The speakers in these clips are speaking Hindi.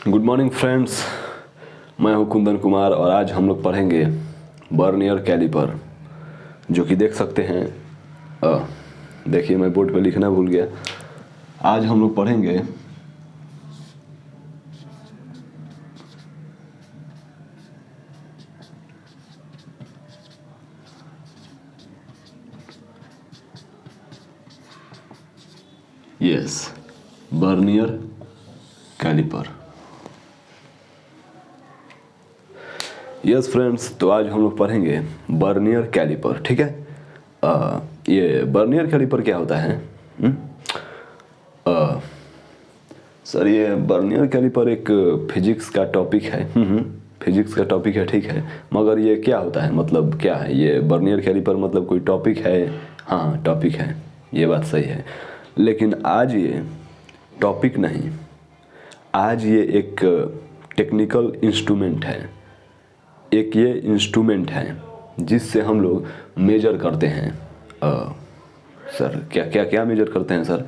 गुड मॉर्निंग फ्रेंड्स, मैं हूं कुंदन कुमार और आज हम लोग पढ़ेंगे बर्नियर कैलिपर, जो कि देख सकते हैं। देखिए, मैं बोर्ड पे लिखना भूल गया। आज हम लोग पढ़ेंगे बर्नियर कैलिपर। फ्रेंड्स, तो आज हम लोग पढ़ेंगे बर्नियर कैलिपर। ठीक है। ये बर्नियर कैलिपर क्या होता है? सर, ये बर्नियर कैलिपर एक फिजिक्स का टॉपिक है। फिजिक्स का टॉपिक है, ठीक है। मगर ये क्या होता है, मतलब क्या है ये बर्नियर कैलिपर? मतलब कोई टॉपिक है? हाँ, टॉपिक है, ये बात सही है। लेकिन आज ये टॉपिक नहीं, आज ये एक टेक्निकल इंस्ट्रूमेंट है। एक ये इंस्ट्रूमेंट है जिससे हम लोग मेजर करते हैं। सर, क्या क्या क्या मेजर करते हैं सर?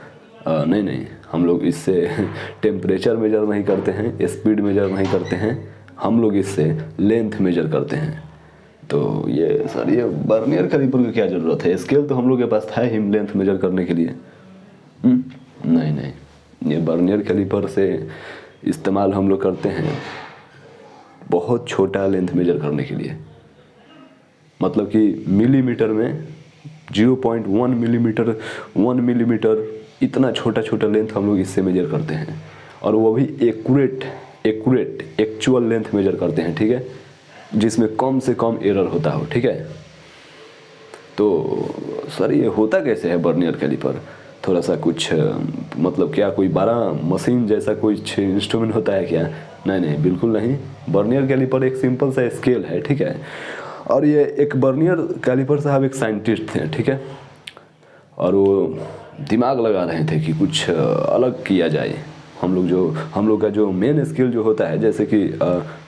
नहीं, हम लोग इससे टेम्परेचर मेजर नहीं करते हैं, स्पीड मेजर नहीं करते हैं, हम लोग इससे लेंथ मेजर करते हैं। तो ये सर, ये बर्नियर कैलिपर की क्या ज़रूरत है? स्केल तो हम लोग के पास था ही लेंथ मेजर करने के लिए। नहीं, ये बर्नियर कैलिपर से इस्तेमाल हम लोग करते हैं बहुत छोटा लेंथ मेजर करने के लिए। मतलब कि मिलीमीटर में 0.1 मिलीमीटर, 1 मिलीमीटर, इतना छोटा छोटा लेंथ हम लोग इससे मेजर करते हैं। और वो भी एक्चुअल लेंथ मेजर करते हैं, ठीक है, जिसमें कम से कम एरर होता हो। ठीक है। तो सर, ये होता कैसे है बर्नियर कैलिपर? थोड़ा सा कुछ मतलब क्या कोई बड़ा मशीन जैसा कोई इंस्ट्रूमेंट होता है क्या? नहीं, बिल्कुल नहीं। बर्नियर कैलिपर एक सिंपल सा स्केल है, ठीक है। और ये एक बर्नियर कैलिपर साहब एक साइंटिस्ट थे, ठीक है। और वो दिमाग लगा रहे थे कि कुछ अलग किया जाए। हम लोग का जो मेन स्किल जो होता है, जैसे कि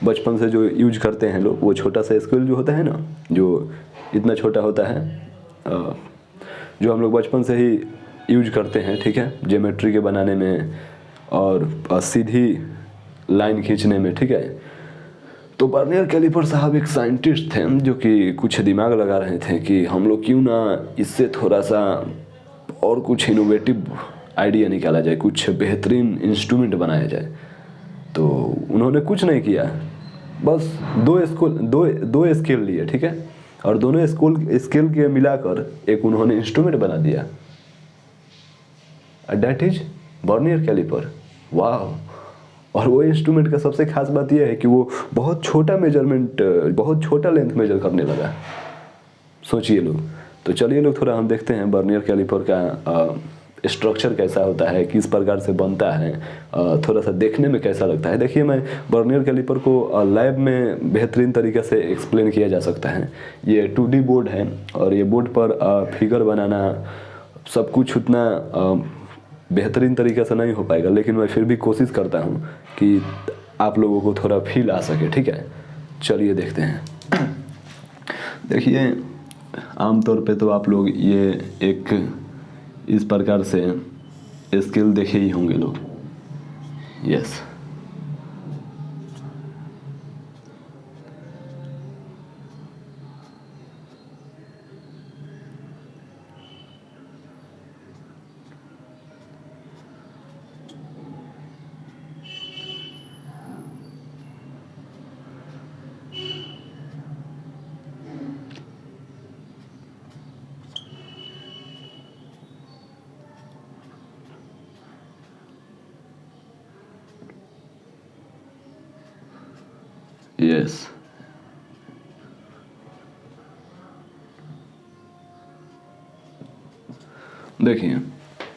बचपन से जो यूज करते हैं लोग, वो छोटा सा स्किल जो होता है ना, जो इतना छोटा होता है, जो हम लोग बचपन से ही यूज करते हैं, ठीक है, ज्योमेट्री के बनाने में और सीधी लाइन खींचने में, ठीक है। तो बर्नियर कैलिपर साहब एक साइंटिस्ट थे जो कि कुछ दिमाग लगा रहे थे कि हम लोग क्यों ना इससे थोड़ा सा और कुछ इनोवेटिव आइडिया निकाला जाए, कुछ बेहतरीन इंस्ट्रूमेंट बनाया जाए। तो उन्होंने कुछ नहीं किया, बस दो स्केल लिए, ठीक है, और दोनों स्केल के मिलाकर एक उन्होंने इंस्ट्रूमेंट बना दिया। That is vernier caliper. वाह! और वो इंस्ट्रूमेंट का सबसे खास बात यह है कि वो बहुत छोटा मेजरमेंट, बहुत छोटा लेंथ मेजर करने लगा। सोचिए लोग। तो चलिए लोग, थोड़ा हम देखते हैं बर्नियर कैलिपर का स्ट्रक्चर कैसा होता है, किस प्रकार से बनता है, थोड़ा सा देखने में कैसा लगता है। देखिए, मैं बर्नियर कैलिपर को लैब में बेहतरीन तरीके से एक्सप्लेन किया जा सकता है। ये 2D बोर्ड है और ये बोर्ड पर फिगर बनाना सब कुछ उतना बेहतरीन तरीके से नहीं हो पाएगा, लेकिन मैं फिर भी कोशिश करता हूँ कि आप लोगों को थोड़ा फील आ सके, ठीक है। चलिए देखते हैं। देखिए, आमतौर पे तो आप लोग ये एक इस प्रकार से स्केल देखे ही होंगे लोग। यस, यस, देखिए,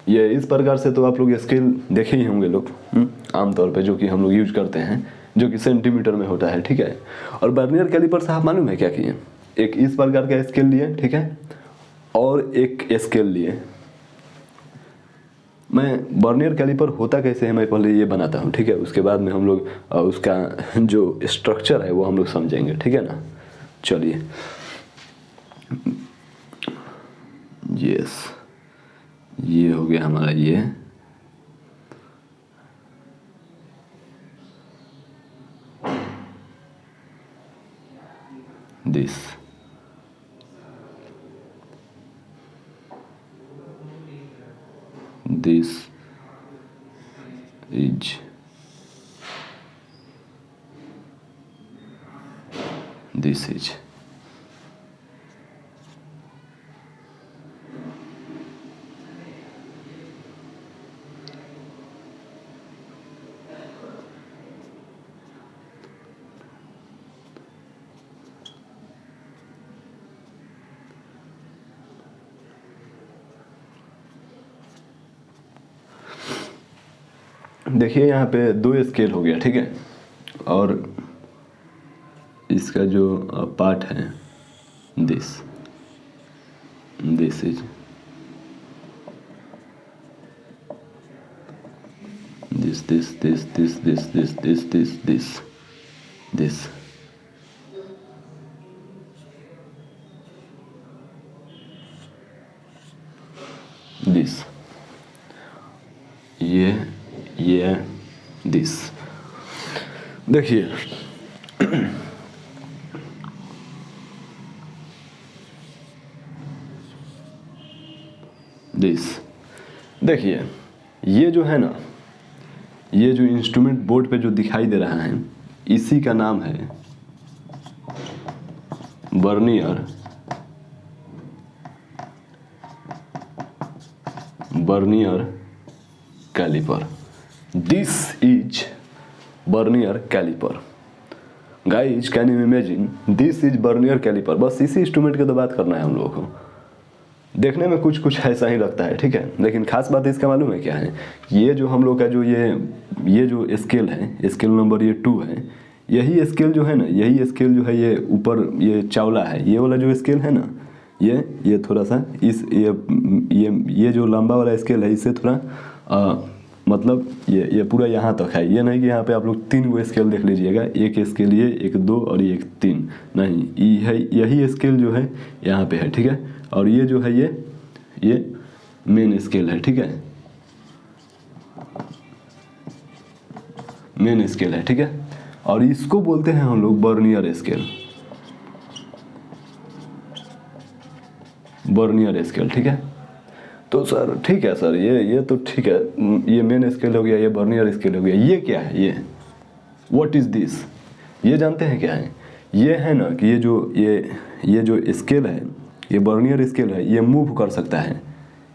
ये इस प्रकार से तो आप लोग स्केल देखे ही होंगे लोग, आमतौर पे, जो कि हम लोग यूज करते हैं, जो कि सेंटीमीटर में होता है, ठीक है। और बर्नियर कैलिपर साहब मालूम है क्या किए? एक इस प्रकार का स्केल लिए, ठीक है, और एक स्केल लिए। मैं बर्नियर कैलिपर होता कैसे है मैं पहले ये बनाता हूँ, ठीक है। उसके बाद में हम लोग उसका जो स्ट्रक्चर है वो हम लोग समझेंगे, ठीक है ना। चलिए, यस, ये हो गया हमारा ये। This, this is, this is. देखिए यहाँ पे 2 स्केल हो गया, ठीक है, और इसका जो पार्ट है this, this is, this this this this this this this this this this, this, ये दिस। देखिए दिस, देखिए ये जो है ना, ये जो इंस्ट्रूमेंट बोर्ड पे जो दिखाई दे रहा है, इसी का नाम है vernier, vernier caliper. This is vernier caliper. Guys can you imagine, this is vernier caliper. बस इसी इंस्ट्रूमेंट की तो बात करना है हम लोगों को। देखने में कुछ कुछ ऐसा ही लगता है, ठीक है, लेकिन खास बात इसका मालूम है क्या है, ये जो हम लोग का जो ये जो स्केल है, स्केल नंबर ये 2 है, यही स्केल जो है ना, यही स्केल जो है ये ऊपर ये चौला है, ये वाला जो स्केल है ना, ये थोड़ा सा इस ये जो लंबा वाला स्केल है, इससे थोड़ा मतलब ये पूरा यहाँ तक है। ये नहीं कि यहाँ पे आप लोग 3 गो स्केल देख लीजिएगा, एक स्केल ये, एक 2 और ये एक 3, नहीं, यही स्केल जो है यहाँ पे है, ठीक है, और ये जो है ये मेन स्केल है, ठीक है, मेन स्केल है, ठीक है, और इसको बोलते हैं हम लोग वर्नियर स्केल, वर्नियर स्केल, ठीक है। तो सर ठीक है सर, ये तो ठीक है, ये मेन स्केल हो गया, ये वर्नियर स्केल हो गया, ये क्या है, ये व्हाट इज दिस, ये जानते हैं क्या है? ये है ना कि ये जो स्केल है, ये वर्नियर स्केल है, ये मूव कर सकता है,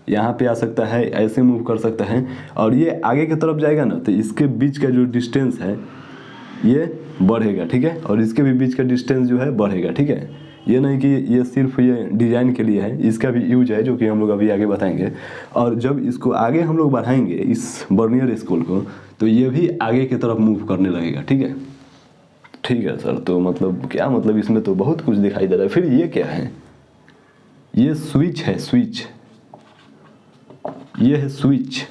यहाँ पे आ सकता है, ऐसे मूव कर सकता है, और ये आगे की तरफ जाएगा ना तो इसके बीच का जो डिस्टेंस है ये बढ़ेगा, ठीक है, और इसके भी बीच का डिस्टेंस जो है बढ़ेगा, ठीक है। ये नहीं कि ये सिर्फ ये डिज़ाइन के लिए है, इसका भी यूज है जो कि हम लोग अभी आगे बताएंगे। और जब इसको आगे हम लोग बढ़ाएंगे इस वर्नियर स्केल को, तो ये भी आगे की तरफ मूव करने लगेगा, ठीक है। ठीक है सर, तो मतलब क्या मतलब, इसमें तो बहुत कुछ दिखाई दे रहा है। फिर ये क्या है? ये स्विच है, स्विच, ये है स्विच।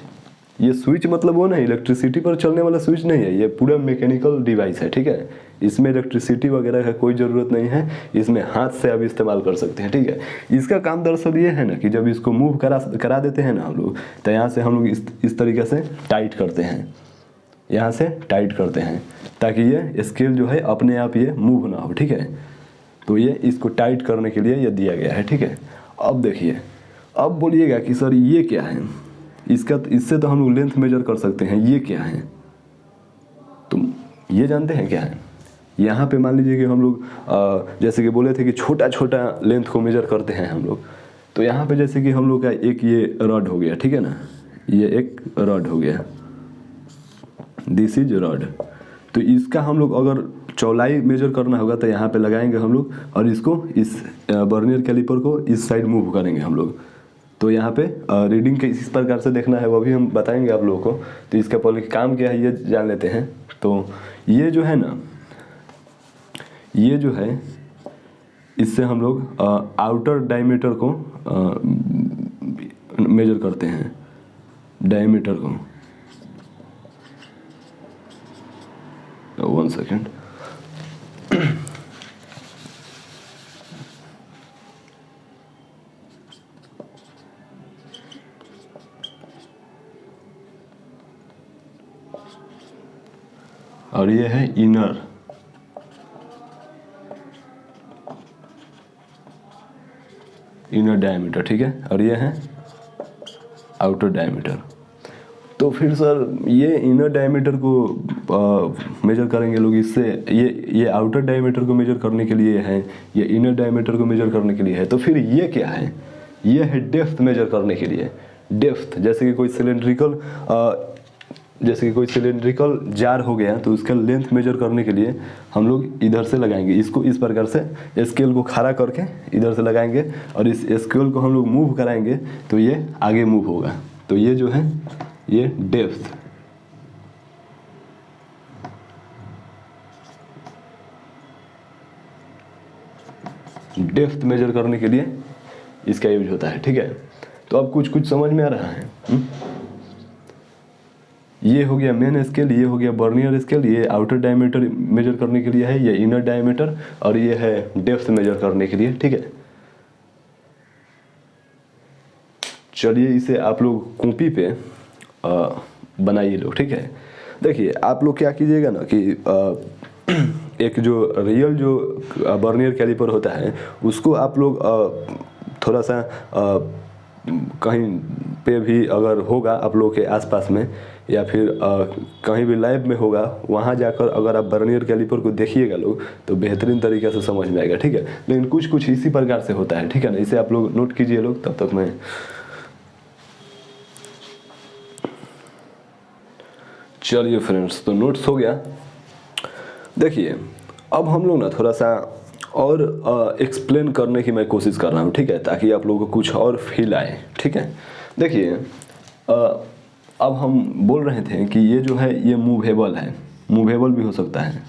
ये स्विच मतलब वो नहीं, इलेक्ट्रिसिटी पर चलने वाला स्विच नहीं है, ये पूरा मैकेनिकल डिवाइस है, ठीक है। इसमें इलेक्ट्रिसिटी वगैरह का कोई ज़रूरत नहीं है, इसमें हाथ से आप इस्तेमाल कर सकते हैं, ठीक है। इसका काम दरअसल ये है ना कि जब इसको मूव करा देते हैं ना हम लोग, तो यहाँ से हम लोग इस तरीके से टाइट करते हैं, यहाँ से टाइट करते हैं, ताकि ये स्केल जो है अपने आप ये मूव ना हो, ठीक है। तो ये इसको टाइट करने के लिए ये दिया गया है, ठीक है। अब देखिए, अब बोलिएगा कि सर ये क्या है, इससे तो हम लोग लेंथ मेजर कर सकते हैं, ये क्या है? तो ये जानते हैं क्या है? यहाँ पे मान लीजिए कि हम लोग जैसे कि बोले थे कि छोटा छोटा लेंथ को मेजर करते हैं हम लोग, तो यहाँ पे जैसे कि हम लोग का एक ये रॉड हो गया, ठीक है ना, ये एक रॉड हो गया, दिस इज रॉड। तो इसका हम लोग अगर चौड़ाई मेजर करना होगा तो यहाँ पे लगाएंगे हम लोग, और इसको इस वर्नियर कैलिपर को इस साइड मूव करेंगे हम लोग। तो यहाँ पे रीडिंग के इस प्रकार से देखना है, वो भी हम बताएंगे आप लोगों को। तो इसका पहले काम क्या है ये जान लेते हैं। तो ये जो है ना, ये जो है, इससे हम लोग आउटर डायमीटर को मेजर करते हैं, डायमीटर को। 1 सेकेंड। और ये है इनर, इनर डायमीटर, ठीक है, और ये है आउटर डायमीटर। तो फिर सर ये इनर डायमीटर को मेजर करेंगे लोग इससे, ये आउटर डायमीटर को मेजर करने के लिए है, ये इनर डायमीटर को मेजर करने के लिए है। तो फिर ये क्या है, ये है डेप्थ मेजर करने के लिए। डेप्थ जैसे कि कोई सिलेंड्रिकल जार हो गया तो उसका लेंथ मेजर करने के लिए हम लोग इधर से लगाएंगे इसको, इस प्रकार से स्केल को खड़ा करके इधर से लगाएंगे और इस स्केल को हम लोग मूव कराएंगे तो ये आगे मूव होगा। तो ये जो है ये डेप्थ, डेप्थ मेजर करने के लिए इसका यूज होता है, ठीक है। तो अब कुछ समझ में आ रहा है। ये हो गया मेन स्केल, ये हो गया बर्नियर स्केल, ये आउटर डायमीटर मेजर करने के लिए है, ये इनर डायमीटर, और ये है डेप्थ मेजर करने के लिए, ठीक है। चलिए इसे आप लोग कॉपी पे बनाइए लोग, ठीक है। देखिए आप लोग क्या कीजिएगा ना कि एक जो रियल जो बर्नियर कैलिपर होता है उसको आप लोग थोड़ा सा कहीं पे भी अगर होगा आप लोग के आसपास में या फिर कहीं भी लैब में होगा, वहाँ जाकर अगर आप बर्नियर कैलिपर को देखिएगा लोग तो बेहतरीन तरीके से समझ में आएगा, ठीक है। लेकिन कुछ इसी प्रकार से होता है, ठीक है ना। इसे आप लोग नोट कीजिए लोग, तब तक मैं चलिए फ्रेंड्स, तो नोट्स हो गया। देखिए अब हम लोग ना थोड़ा सा और एक्सप्लेन करने की मैं कोशिश कर रहा हूँ, ठीक है, ताकि आप लोगों को कुछ और फील आए, ठीक है। देखिए अब हम बोल रहे थे कि ये जो है ये मूवेबल है, मूवेबल भी हो सकता है,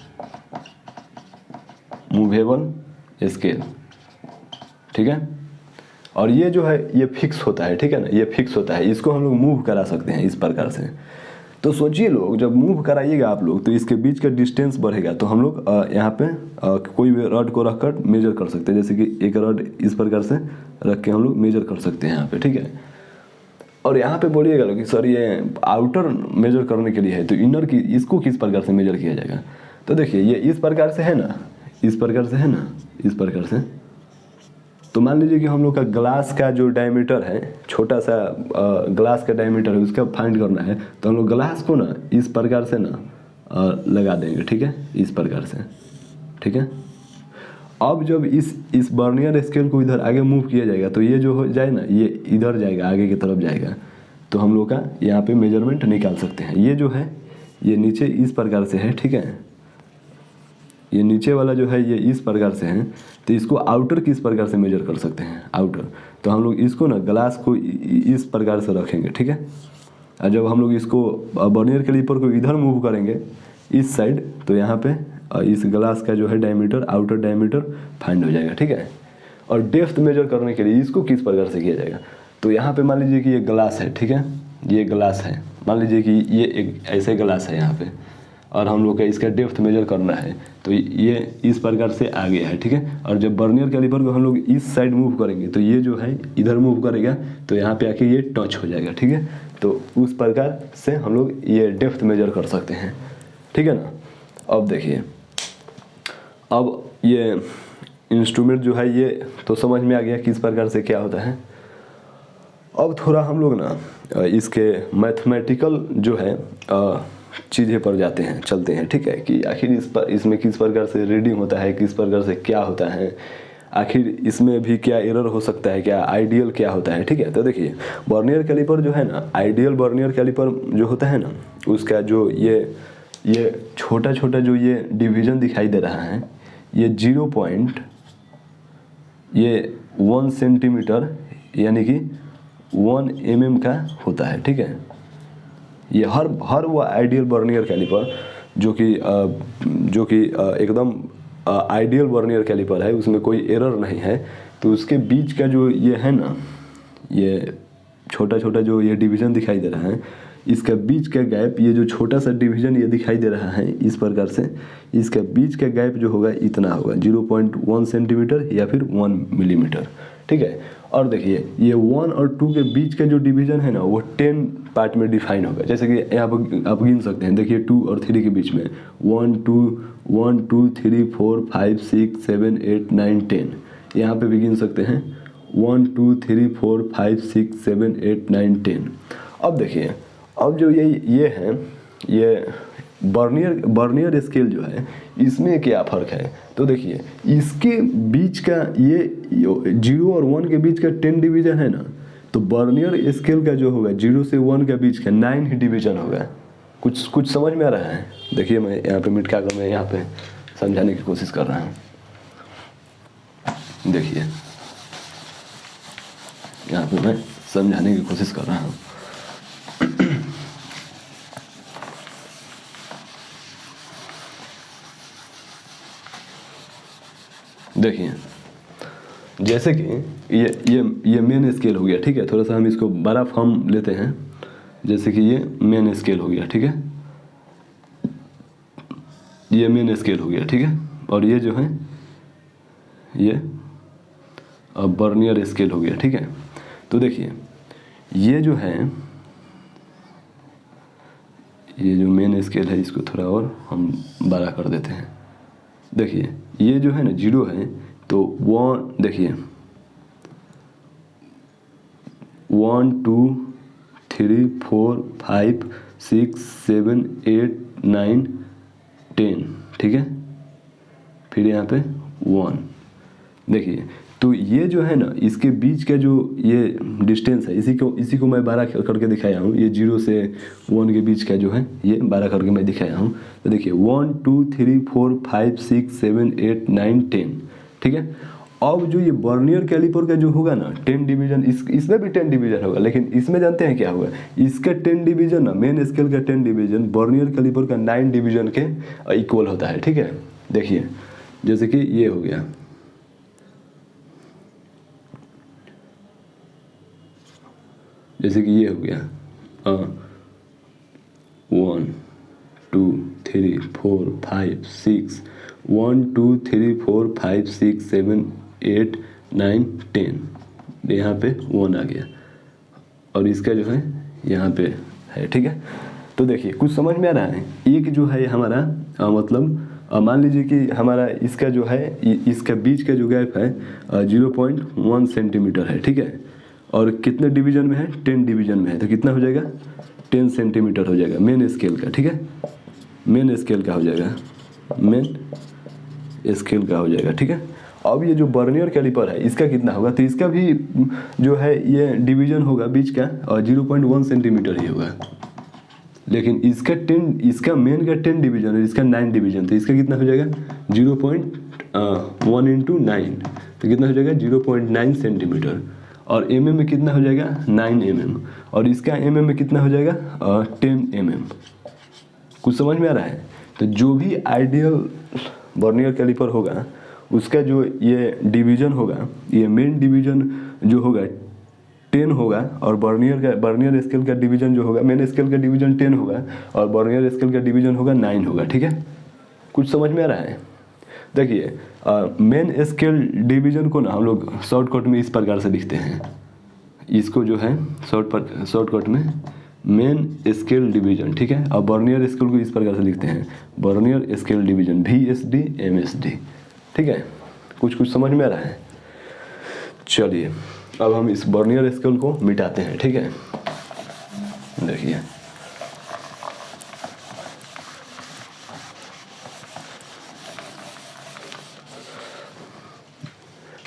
मूवेबल स्केल, ठीक है। और ये जो है ये फिक्स होता है, ठीक है ना, ये फिक्स होता है, इसको हम लोग मूव करा सकते हैं इस प्रकार से। तो सोचिए लोग, जब मूव कराइएगा आप लोग तो इसके बीच का डिस्टेंस बढ़ेगा, तो हम लोग यहाँ पे कोई भी रड को रखकर मेजर कर सकते हैं। जैसे कि एक रड इस प्रकार से रख के हम लोग मेजर कर सकते हैं यहाँ पे, ठीक है। और यहाँ पे बोलिएगा लोग कि सर ये आउटर मेजर करने के लिए है, तो इनर की इसको किस प्रकार से मेजर किया जाएगा। तो देखिए ये इस प्रकार से है ना, इस प्रकार से है ना, इस प्रकार से। तो मान लीजिए कि हम लोग का ग्लास का जो डायमीटर है, छोटा सा ग्लास का डायमीटर है, उसका फाइंड करना है। तो हम लोग ग्लास को ना इस प्रकार से ना लगा देंगे, ठीक है, इस प्रकार से, ठीक है। अब जब इस बर्नियर स्केल को इधर आगे मूव किया जाएगा तो ये जो हो जाए ना, ये इधर जाएगा, आगे की तरफ जाएगा, तो हम लोग का यहाँ पे मेजरमेंट निकाल सकते हैं। ये जो है ये नीचे इस प्रकार से है, ठीक है, ये नीचे वाला जो है ये इस प्रकार से है। तो इसको आउटर किस प्रकार से मेजर कर सकते हैं, आउटर। तो हम लोग इसको ना ग्लास को इस प्रकार से रखेंगे, ठीक है। और जब हम लोग इसको बर्नियर कैलिपर को इधर मूव करेंगे इस साइड, तो यहाँ पे इस ग्लास का जो है डायमीटर, आउटर डायमीटर फाइंड हो जाएगा, ठीक है। और डेप्थ मेजर करने के लिए इसको किस प्रकार से किया जाएगा, तो यहाँ पे मान लीजिए कि ये ग्लास है, ठीक है, ये ग्लास है, मान लीजिए कि ये एक ऐसे ग्लास है यहाँ पे, और हम लोग का इसका डेप्थ मेजर करना है, तो ये इस प्रकार से आ गया है, ठीक है। और जब बर्नियर कैलिपर को हम लोग इस साइड मूव करेंगे तो ये जो है इधर मूव करेगा, तो यहाँ पे आके ये टच हो जाएगा, ठीक है। तो उस प्रकार से हम लोग ये डेप्थ मेजर कर सकते हैं, ठीक है ना। अब देखिए, अब ये इंस्ट्रूमेंट जो है ये तो समझ में आ गया किस प्रकार से क्या होता है। अब थोड़ा हम लोग ना इसके मैथमेटिकल जो है चीज़ें पर जाते हैं, चलते हैं, ठीक है, कि आखिर इसमें किस प्रकार से रीडिंग होता है, किस प्रकार से क्या होता है, आखिर इसमें भी क्या एरर हो सकता है, क्या आइडियल क्या होता है, ठीक है। तो देखिए बर्नियर कैलिपर जो है ना, आइडियल बर्नियर कैलिपर जो होता है ना, उसका जो ये छोटा छोटा जो ये डिवीज़न दिखाई दे रहा है, ये 1 सेंटीमीटर यानी कि 1 mm का होता है, ठीक है। ये हर वो आइडियल बर्नियर कैलिपर जो कि एकदम आइडियल बर्नियर कैलिपर है, उसमें कोई एरर नहीं है, तो उसके बीच का जो ये है ना, ये छोटा छोटा जो ये डिवीज़न दिखाई दे रहा है, इसका बीच का गैप, ये जो छोटा सा डिवीज़न ये दिखाई दे रहा है इस प्रकार से, इसका बीच का गैप जो होगा इतना होगा 0.1 सेंटीमीटर या फिर 1 मिलीमीटर, ठीक है। और देखिए ये 1 और 2 के बीच का जो डिवीज़न है ना, वो 10 पार्ट में डिफाइन होगा। जैसे कि यहाँ पर आप गिन सकते हैं, देखिए 2 और 3 के बीच में 1 2 3 4 5 6 7 8 9 10, यहाँ पे भी गिन सकते हैं 1 2 3 4 5 6 7 8 9 10। अब देखिए, अब जो ये है, ये बर्नियर स्केल जो है, इसमें क्या फ़र्क है? तो देखिए, इसके बीच का ये 0 और 1 के बीच का 10 डिवीज़न है ना, तो बर्नियर स्केल का जो होगा 0 से 1 के बीच का 9 ही डिवीज़न होगा। कुछ समझ में आ रहा है? देखिए, मैं यहाँ पे मिटा कर मैं यहाँ पे समझाने की कोशिश कर रहा हूँ। देखिए, यहाँ पे मैं समझाने की कोशिश कर रहा हूँ। देखिए, जैसे कि ये मेन स्केल हो गया, ठीक है। थोड़ा सा हम इसको बड़ा फॉर्म लेते हैं। जैसे कि ये मेन स्केल हो गया, ठीक है। ये मेन स्केल हो गया, ठीक है। और ये जो है ये बर्नियर स्केल हो गया, ठीक है। तो देखिए, ये जो है, ये जो मेन स्केल है, इसको थोड़ा और हम बड़ा कर देते हैं। देखिए, ये जो है ना 0 है, तो 1, देखिए 1 2 3 4 5 6 7 8 9 10, ठीक है। फिर यहाँ पे 1। देखिए, तो ये जो है ना, इसके बीच का जो ये डिस्टेंस है, इसी को मैं 12 करके दिखाया हूँ। ये 0 से 1 के बीच का जो है, ये 12 करके मैं दिखाया हूँ। तो देखिए 1 2 3 4 5 6 7 8 9 10, ठीक है। अब जो ये बर्नियर कैलिपर का जो होगा ना 10 डिवीजन, इसमें भी 10 डिवीजन होगा, लेकिन इसमें जानते हैं क्या होगा? इसका 10 डिवीजन ना, मेन स्केल का 10 डिवीजन बर्नियर कैलिपर का 9 डिवीजन के इक्वल होता है, ठीक है। देखिए, जैसे कि ये हो गया, जैसे कि ये हो गया 1 2 3 4 5 6 1 2 3 4 5 6 7 8 9 10, यहाँ पे 1 आ गया, और इसका जो है यहाँ पे है, ठीक है। तो देखिए, कुछ समझ में आ रहा है? एक जो है हमारा मतलब मान लीजिए कि हमारा इसका जो है, इसका बीच का जो गैप है 0.1 सेंटीमीटर है, ठीक है। और कितने डिवीजन में है? 10 डिवीजन में है, तो कितना हो जाएगा? 10 सेंटीमीटर हो जाएगा मेन स्केल का, ठीक है। मेन स्केल का हो जाएगा, मेन स्केल का हो जाएगा, ठीक है। अब ये जो बर्नियर कैलिपर है, इसका कितना होगा? तो इसका भी जो है ये डिवीजन होगा बीच का, और 0.1 सेंटीमीटर ही होगा। लेकिन इसका मेन का 10 डिवीजन है, इसका 9 डिवीजन, तो इसका कितना हो जाएगा? 0.1 इंटू 9, तो कितना हो जाएगा? 0.9 सेंटीमीटर। और mm में कितना हो जाएगा? 9 mm। और इसका mm में कितना हो जाएगा? 10 mm। कुछ समझ में आ रहा है? तो जो भी आइडियल बर्नियर कैलिपर होगा, उसका जो ये डिवीजन होगा, ये मेन डिवीजन जो होगा 10 होगा, और बर्नियर स्केल का डिवीजन जो होगा, मेन स्केल का डिवीजन 10 होगा, और बर्नियर स्केल का डिवीजन होगा 9 होगा, ठीक है। कुछ समझ में आ रहा है? देखिए, मेन स्केल डिवीजन को ना हम लोग शॉर्टकट में इस प्रकार से लिखते हैं। इसको जो है शॉर्टकट में मेन स्केल डिवीजन, ठीक है। और बर्नियर स्केल को इस प्रकार से लिखते हैं, vernier scale division VSD MSD, ठीक है। कुछ समझ में आ रहा है? चलिए, अब हम इस बर्नियर स्केल को मिटाते हैं, ठीक है।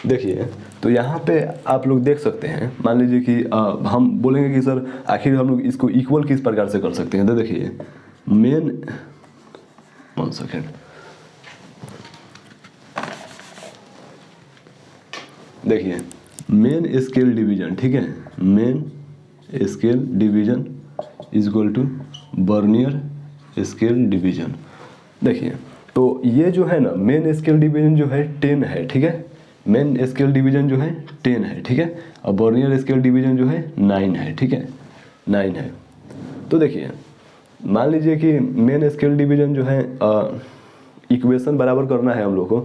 देखिए, तो यहाँ पे आप लोग देख सकते हैं, मान लीजिए कि हम बोलेंगे कि सर आखिर हम लोग इसको इक्वल किस प्रकार से कर सकते हैं। तो देखिए, मेन 1 सेकेंड, देखिए मेन स्केल डिवीजन, ठीक है। Main scale division is equal to vernier scale division. देखिए, तो ये जो है ना, मेन स्केल डिवीजन जो है 10 है, ठीक है। मेन स्केल डिवीजन जो है 10 है, ठीक है। और बर्नियर स्केल डिवीजन जो है 9 है, ठीक है, 9 है। तो देखिए, मान लीजिए कि मेन स्केल डिवीजन जो है इक्वेशन बराबर करना है हम लोग को,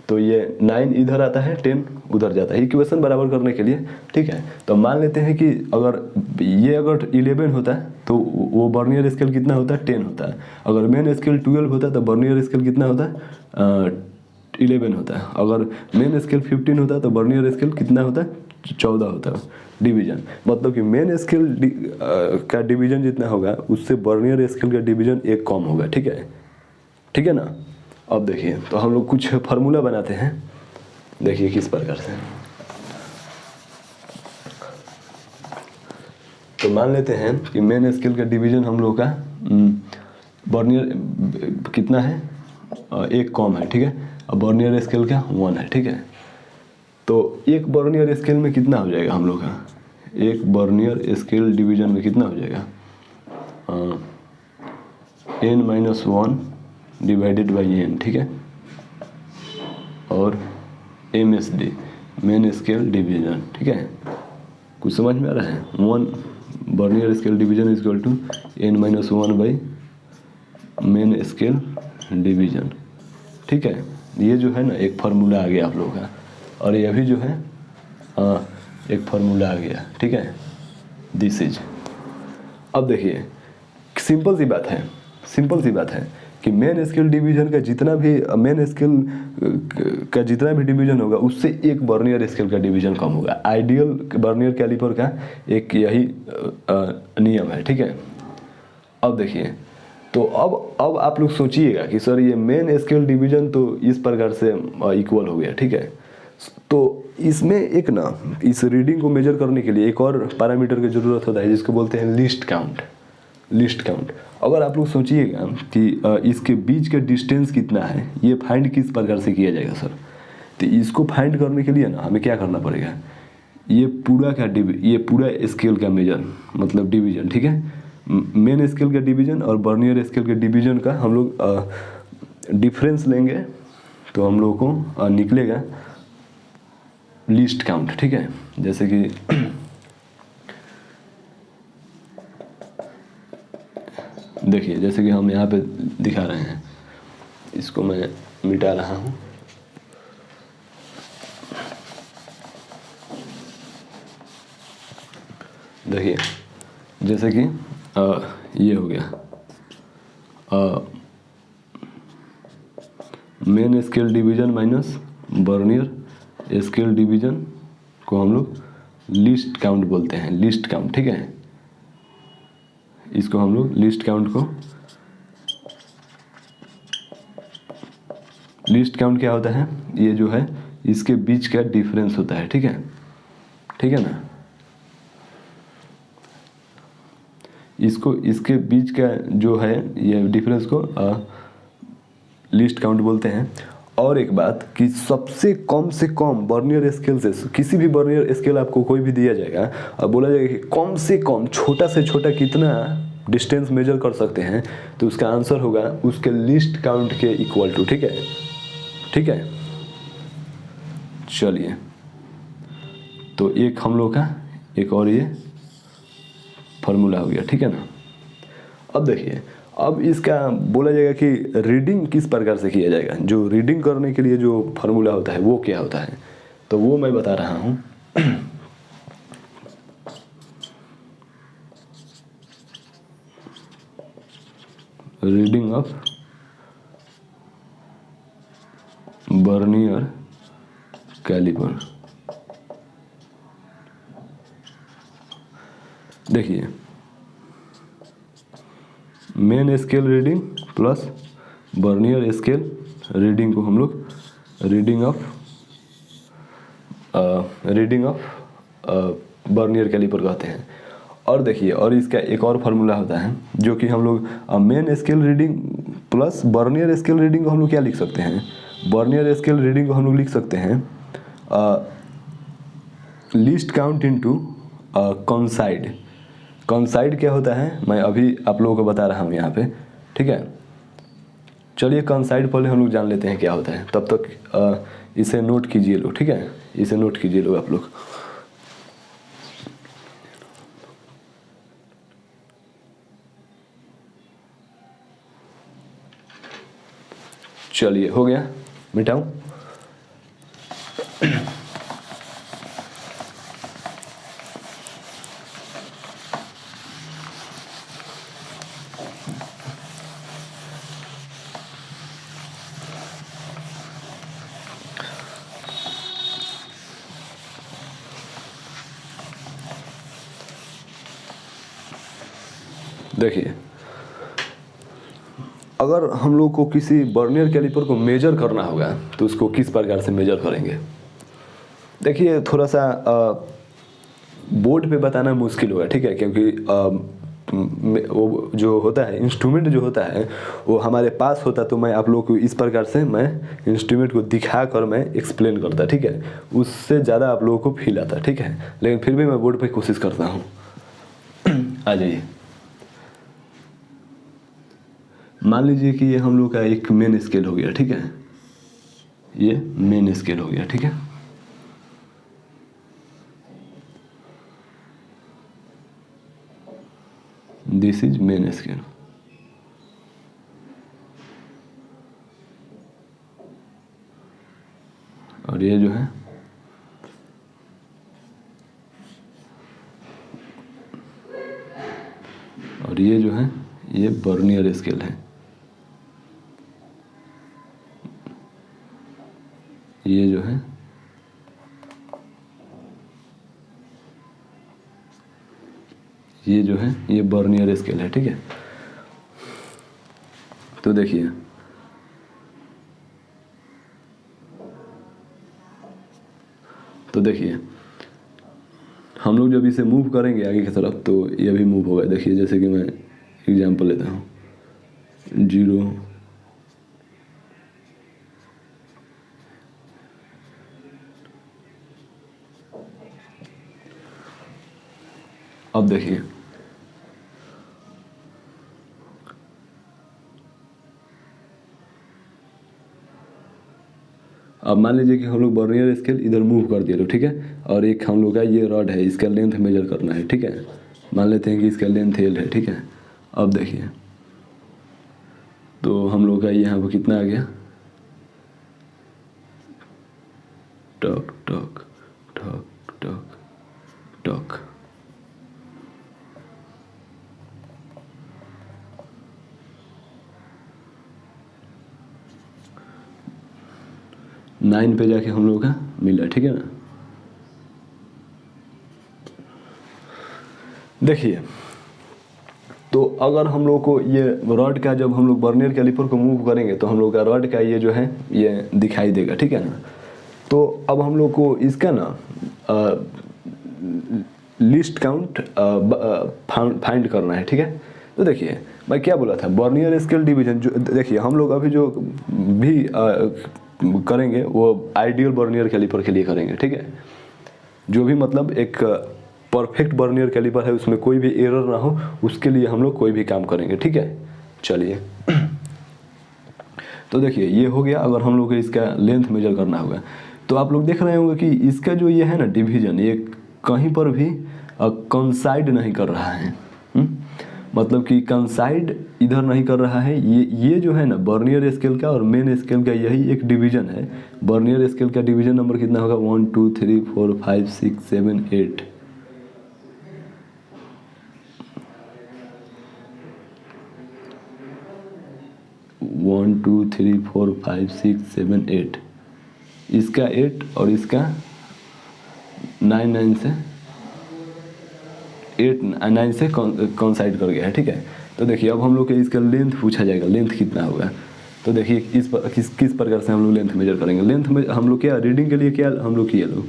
तो ये 9 इधर आता है, 10 उधर जाता है, इक्वेशन बराबर करने के लिए, ठीक है। तो मान लेते हैं कि अगर 11 होता है, तो वो बर्नियर स्केल कितना होता है? 10 होता है। अगर मेन स्केल 12 होता है, तो बर्नियर स्केल कितना होता है? 11 होता है। अगर मेन स्केल 15 होता है तो बर्नियर स्केल कितना होता है? 14 होता है डिवीजन। मतलब कि मेन स्केल का डिवीजन जितना होगा उससे बर्नियर स्केल का डिवीजन एक कम होगा। ठीक है, ठीक है ना। अब देखिए, तो हम लोग कुछ फार्मूला बनाते हैं, देखिए किस प्रकार से। तो मान लेते हैं कि मेन स्केल का डिवीजन हम लोग का बर्नियर कितना है? एक कम है। ठीक है, अब बर्नियर स्केल का 1 है। ठीक है, तो एक बर्नियर स्केल में कितना हो जाएगा हम लोग का? एक बर्नियर स्केल डिवीजन में कितना हो जाएगा? n-1 divided by n। ठीक है, और MSD मेन स्केल डिवीजन। ठीक है, कुछ समझ में आ रहा है? 1 vernier scale division is equal to n-1 by main scale division. ठीक है, ये जो है ना एक फार्मूला आ गया आप लोगों का, और ये भी जो है एक फार्मूला आ गया। ठीक है, दिस इज। अब देखिए सिंपल सी बात है, सिंपल सी बात है कि मेन स्केल डिवीजन का जितना भी मेन स्केल का जितना भी डिवीजन होगा उससे एक बर्नियर स्केल का डिवीजन कम होगा। आइडियल बर्नियर कैलिपर का एक यही नियम है। ठीक है, अब देखिए, तो अब आप लोग सोचिएगा कि सर ये मेन स्केल डिवीजन तो इस प्रकार से इक्वल हो गया। ठीक है, तो इसमें एक ना इस रीडिंग को मेजर करने के लिए एक और पैरामीटर की ज़रूरत होता है जिसको बोलते हैं लीस्ट काउंट। लीस्ट काउंट, अगर आप लोग सोचिएगा कि इसके बीच का डिस्टेंस कितना है, ये फाइंड किस प्रकार से किया जाएगा सर? तो इसको फाइंड करने के लिए ना हमें क्या करना पड़ेगा? ये पूरा स्केल का मेजर मतलब डिवीजन। ठीक है, मेन स्केल का डिवीजन और बर्नियर स्केल के डिवीजन का हम लोग डिफरेंस लेंगे तो हम लोग को निकलेगा लीस्ट काउंट। ठीक है, जैसे कि देखिए, जैसे कि हम यहाँ पे दिखा रहे हैं, इसको मैं मिटा रहा हूँ। देखिए, जैसे कि ये हो गया main scale division minus vernier scale division को हम लोग लीस्ट काउंट बोलते हैं, लीस्ट काउंट। ठीक है, इसको हम लोग लीस्ट काउंट क्या होता है? ये जो है इसके बीच का डिफरेंस होता है। ठीक है, ठीक है ना। इसके बीच का जो है ये डिफरेंस को लीस्ट काउंट बोलते हैं। और एक बात कि सबसे कम से कम बर्नियर स्केल से किसी भी बर्नियर स्केल आपको कोई भी दिया जाएगा और बोला जाएगा कि कम से कम छोटा से छोटा कितना डिस्टेंस मेजर कर सकते हैं, तो उसका आंसर होगा उसके लीस्ट काउंट के इक्वल टू। ठीक है, ठीक है, चलिए, तो एक हम लोग का एक और ये फार्मूला हो गया। ठीक है ना। अब देखिए, अब इसका बोला जाएगा कि रीडिंग किस प्रकार से किया जाएगा। जो रीडिंग करने के लिए जो फार्मूला होता है वो क्या होता है, तो वो मैं बता रहा हूँ। Reading of vernier calliper. देखिए, main scale reading plus vernier scale reading को हम लोग रीडिंग ऑफ बर्नियर कैलिपर कहते हैं। और देखिए, और इसका एक और फार्मूला होता है जो कि हम लोग main scale reading plus vernier scale reading को हम लोग क्या लिख सकते हैं? बर्नियर स्केल रीडिंग को हम लोग लिख सकते हैं लीस्ट काउंट इनटू कॉन्साइड। कॉन्साइड क्या होता है मैं अभी आप लोगों को बता रहा हूँ यहाँ पे। ठीक है, चलिए कॉन्साइड पहले हम लोग जान लेते हैं क्या होता है, तब तक इसे नोट कीजिए लोग। ठीक है, इसे नोट कीजिए लोग आप लोग। चलिए, हो गया, मिटाऊं। देखिए, अगर हम लोग को किसी वर्नियर कैलिपर को मेजर करना होगा तो उसको किस प्रकार से मेजर करेंगे। देखिए, थोड़ा सा बोर्ड पे बताना मुश्किल होगा, ठीक है, क्योंकि वो जो होता है इंस्ट्रूमेंट जो होता है वो हमारे पास होता, तो मैं आप लोग को इस प्रकार से मैं इंस्ट्रूमेंट को दिखा कर मैं एक्सप्लेन करता, ठीक है, उससे ज़्यादा आप लोगों को फील आता, ठीक है। लेकिन फिर भी मैं बोर्ड पे कोशिश करता हूँ। आ जाइए, मान लीजिए कि ये हम लोग का एक मेन स्केल हो गया, ठीक है, ये मेन स्केल हो गया, ठीक है। This is main scale. और ये जो है ये वर्नियर स्केल है। ये जो है ये वर्नियर स्केल है, ठीक है। तो देखिए, हम लोग जब इसे मूव करेंगे आगे की तरफ तो ये भी मूव होगा। देखिए, जैसे कि मैं एग्जांपल लेता हूँ, 0, अब देखिए, अब मान लीजिए कि हम लोग वर्नियर स्केल इधर मूव कर दिए तो ठीक है, और एक हम लोग का ये रॉड है, इसका लेंथ मेजर करना है, ठीक है। मान लेते हैं कि इसका लेंथ L है, ठीक है। अब देखिए, तो हम लोग का यहाँ पर कितना आ गया, talk talk talk talk talk. Nine पे जाके हम लोग का मिला, ठीक है ना। देखिए, तो अगर हम लोग को ये रॉड का, जब हम लोग वर्नियर कैलिपर को मूव करेंगे तो हम लोग का रॉड का ये जो है ये दिखाई देगा, ठीक है ना। तो अब हम लोग को इसका ना लिस्ट काउंट फाइंड करना है, ठीक है। तो देखिए, मैं क्या बोला था, वर्नियर स्केल डिवीजन जो, देखिए हम लोग अभी जो भी करेंगे वो आइडियल वर्नियर कैलिपर के लिए करेंगे, ठीक है। जो भी मतलब एक परफेक्ट वर्नियर कैलिपर है, उसमें कोई भी एरर ना हो, उसके लिए हम लोग कोई भी काम करेंगे, ठीक है। चलिए, तो देखिए, ये हो गया। अगर हम लोग को इसका लेंथ मेजर करना होगा तो आप लोग देख रहे होंगे कि इसका जो ये है ना डिवीजन, ये कहीं पर भी कंसाइड नहीं कर रहा है। मतलब कि कंसाइड इधर नहीं कर रहा है। ये जो है ना वर्नियर स्केल का और मेन स्केल का यही एक डिवीजन है। वर्नियर स्केल का डिवीजन नंबर कितना होगा, 1 2 3 4 5 6 7 8। 1 2 3 4 5 6 7 8, इसका 8 और इसका 9 से 8 9 से कॉन्साइड कर गया है, ठीक है। तो देखिए, अब हम लोग के इसका लेंथ पूछा जाएगा, लेंथ कितना होगा। तो देखिए, किस प्रकार से हम लोग लेंथ मेजर करेंगे। लेंथ में हम लोग क्या रीडिंग के लिए क्या हम लोग किए लो,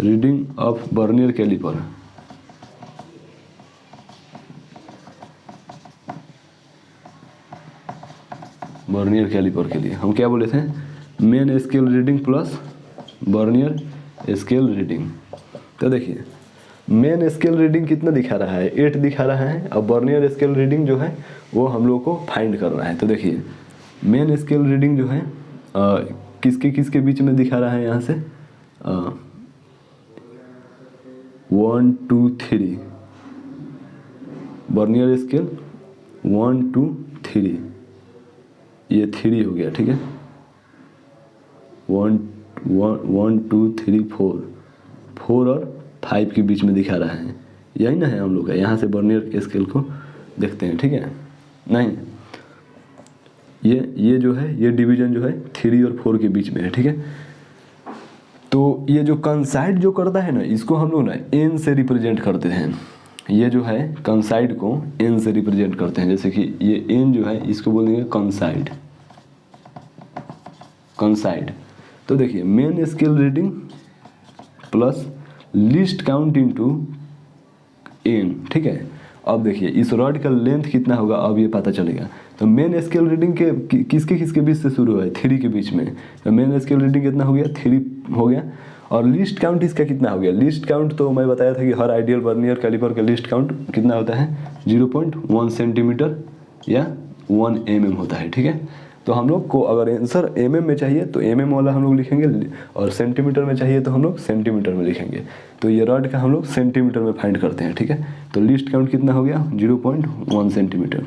reading of vernier calliper, vernier calliper के लिए हम क्या बोले थे, main scale reading plus vernier scale reading. तो देखिए, मेन स्केल रीडिंग कितना दिखा रहा है, 8 दिखा रहा है। अब वर्नियर स्केल रीडिंग जो है वो हम लोग को फाइंड करना है। तो देखिए, मेन स्केल रीडिंग जो है किसके बीच में दिखा रहा है, यहाँ से 1 2 3, वर्नियर स्केल 1 2 3, ये 3 हो गया, ठीक है। 1 2 3 4 और 5 के बीच में दिखा रहा है, यही ना है हम लोग का। यहाँ से वर्नियर स्केल को देखते हैं, ठीक है। नहीं, ये जो है ये डिवीजन जो है 3 और 4 के बीच में है, ठीक है। तो ये जो कंसाइड जो करता है ना, इसको हम लोग ना एन से रिप्रेजेंट करते हैं। ये जो है कंसाइड को एन से रिप्रेजेंट करते हैं। जैसे कि ये एन जो है इसको बोलेंगे कंसाइड। कंसाइड तो देखिए main scale reading plus least count into n, ठीक है। अब देखिए इस रॉड का लेंथ कितना होगा अब ये पता चलेगा। तो मेन स्केल रीडिंग के किसके किसके बीच से शुरू है, 3 के बीच में। तो मेन स्केल रीडिंग कितना हो गया, 3 हो गया। और लीस्ट काउंट इसका कितना हो गया, लीस्ट काउंट तो मैं बताया था कि हर आइडियल वर्नियर कैलिपर का लीस्ट काउंट कितना होता है, 0.1 सेंटीमीटर या 1 mm होता है, ठीक है। तो हम लोग को अगर आंसर mm में चाहिए तो mm वाला हम लोग लिखेंगे, और सेंटीमीटर में चाहिए तो हम लोग सेंटीमीटर में लिखेंगे। तो ये रॉड का हम लोग सेंटीमीटर में फाइंड करते हैं, ठीक है। तो लीस्ट काउंट कितना हो गया, 0.1 सेंटीमीटर।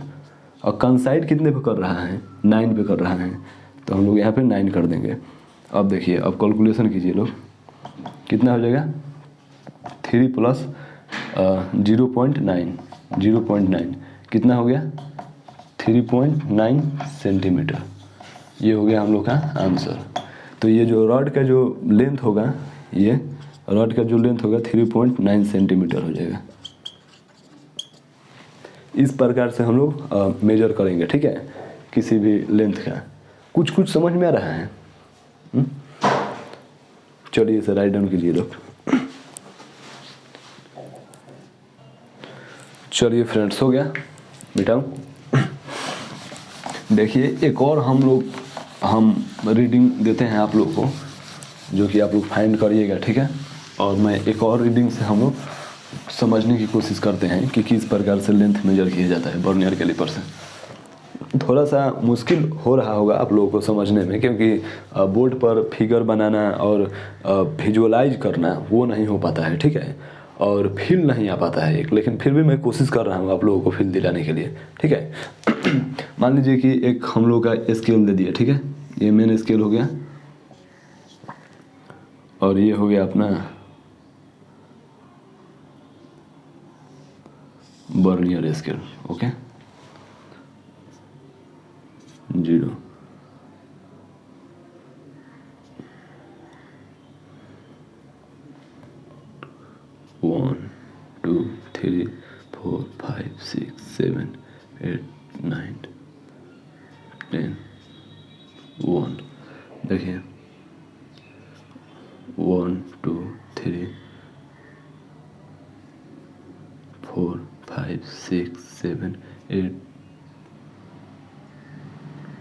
और कंसाइड कितने पे कर रहा है, 9 पे कर रहा है। तो हम लोग यहाँ पे 9 कर देंगे। अब देखिए अब कैलकुलेशन कीजिए लोग, कितना हो जाएगा, 3 प्लस 0.9 कितना हो गया, 3.9 सेंटीमीटर। ये हो गया हम लोग का आंसर। तो ये जो रॉड का जो लेंथ होगा, ये रॉड का जो लेंथ होगा 3.9 सेंटीमीटर हो जाएगा। इस प्रकार से हम लोग मेजर करेंगे, ठीक है, किसी भी लेंथ का। कुछ कुछ समझ में आ रहा है। चलिए इसे राइट डाउन कीजिए लोग। चलिए फ्रेंड्स, हो गया मिटाऊं। देखिए एक और हम रीडिंग देते हैं आप लोग को, जो कि आप लोग फाइंड करिएगा, ठीक है। और मैं एक और रीडिंग से हम लोग समझने की कोशिश करते हैं कि किस प्रकार से लेंथ मेजर किया जाता है वर्नियर कैलिपर से। थोड़ा सा मुश्किल हो रहा होगा आप लोगों को समझने में, क्योंकि बोर्ड पर फिगर बनाना और विजुअलाइज करना वो नहीं हो पाता है, ठीक है। और फील नहीं आ पाता है एक, लेकिन फिर भी मैं कोशिश कर रहा हूँ आप लोगों को फील दिलाने के लिए, ठीक है। मान लीजिए कि एक हम लोग का स्केल दे दिया, ठीक है। ये मेन स्केल हो गया और ये हो गया अपना वर्नियर स्केल, ओके। 0 1 2 3 4 5 6 7 8 9 10 1। देखिए 1 2 3 4 5 6 7 8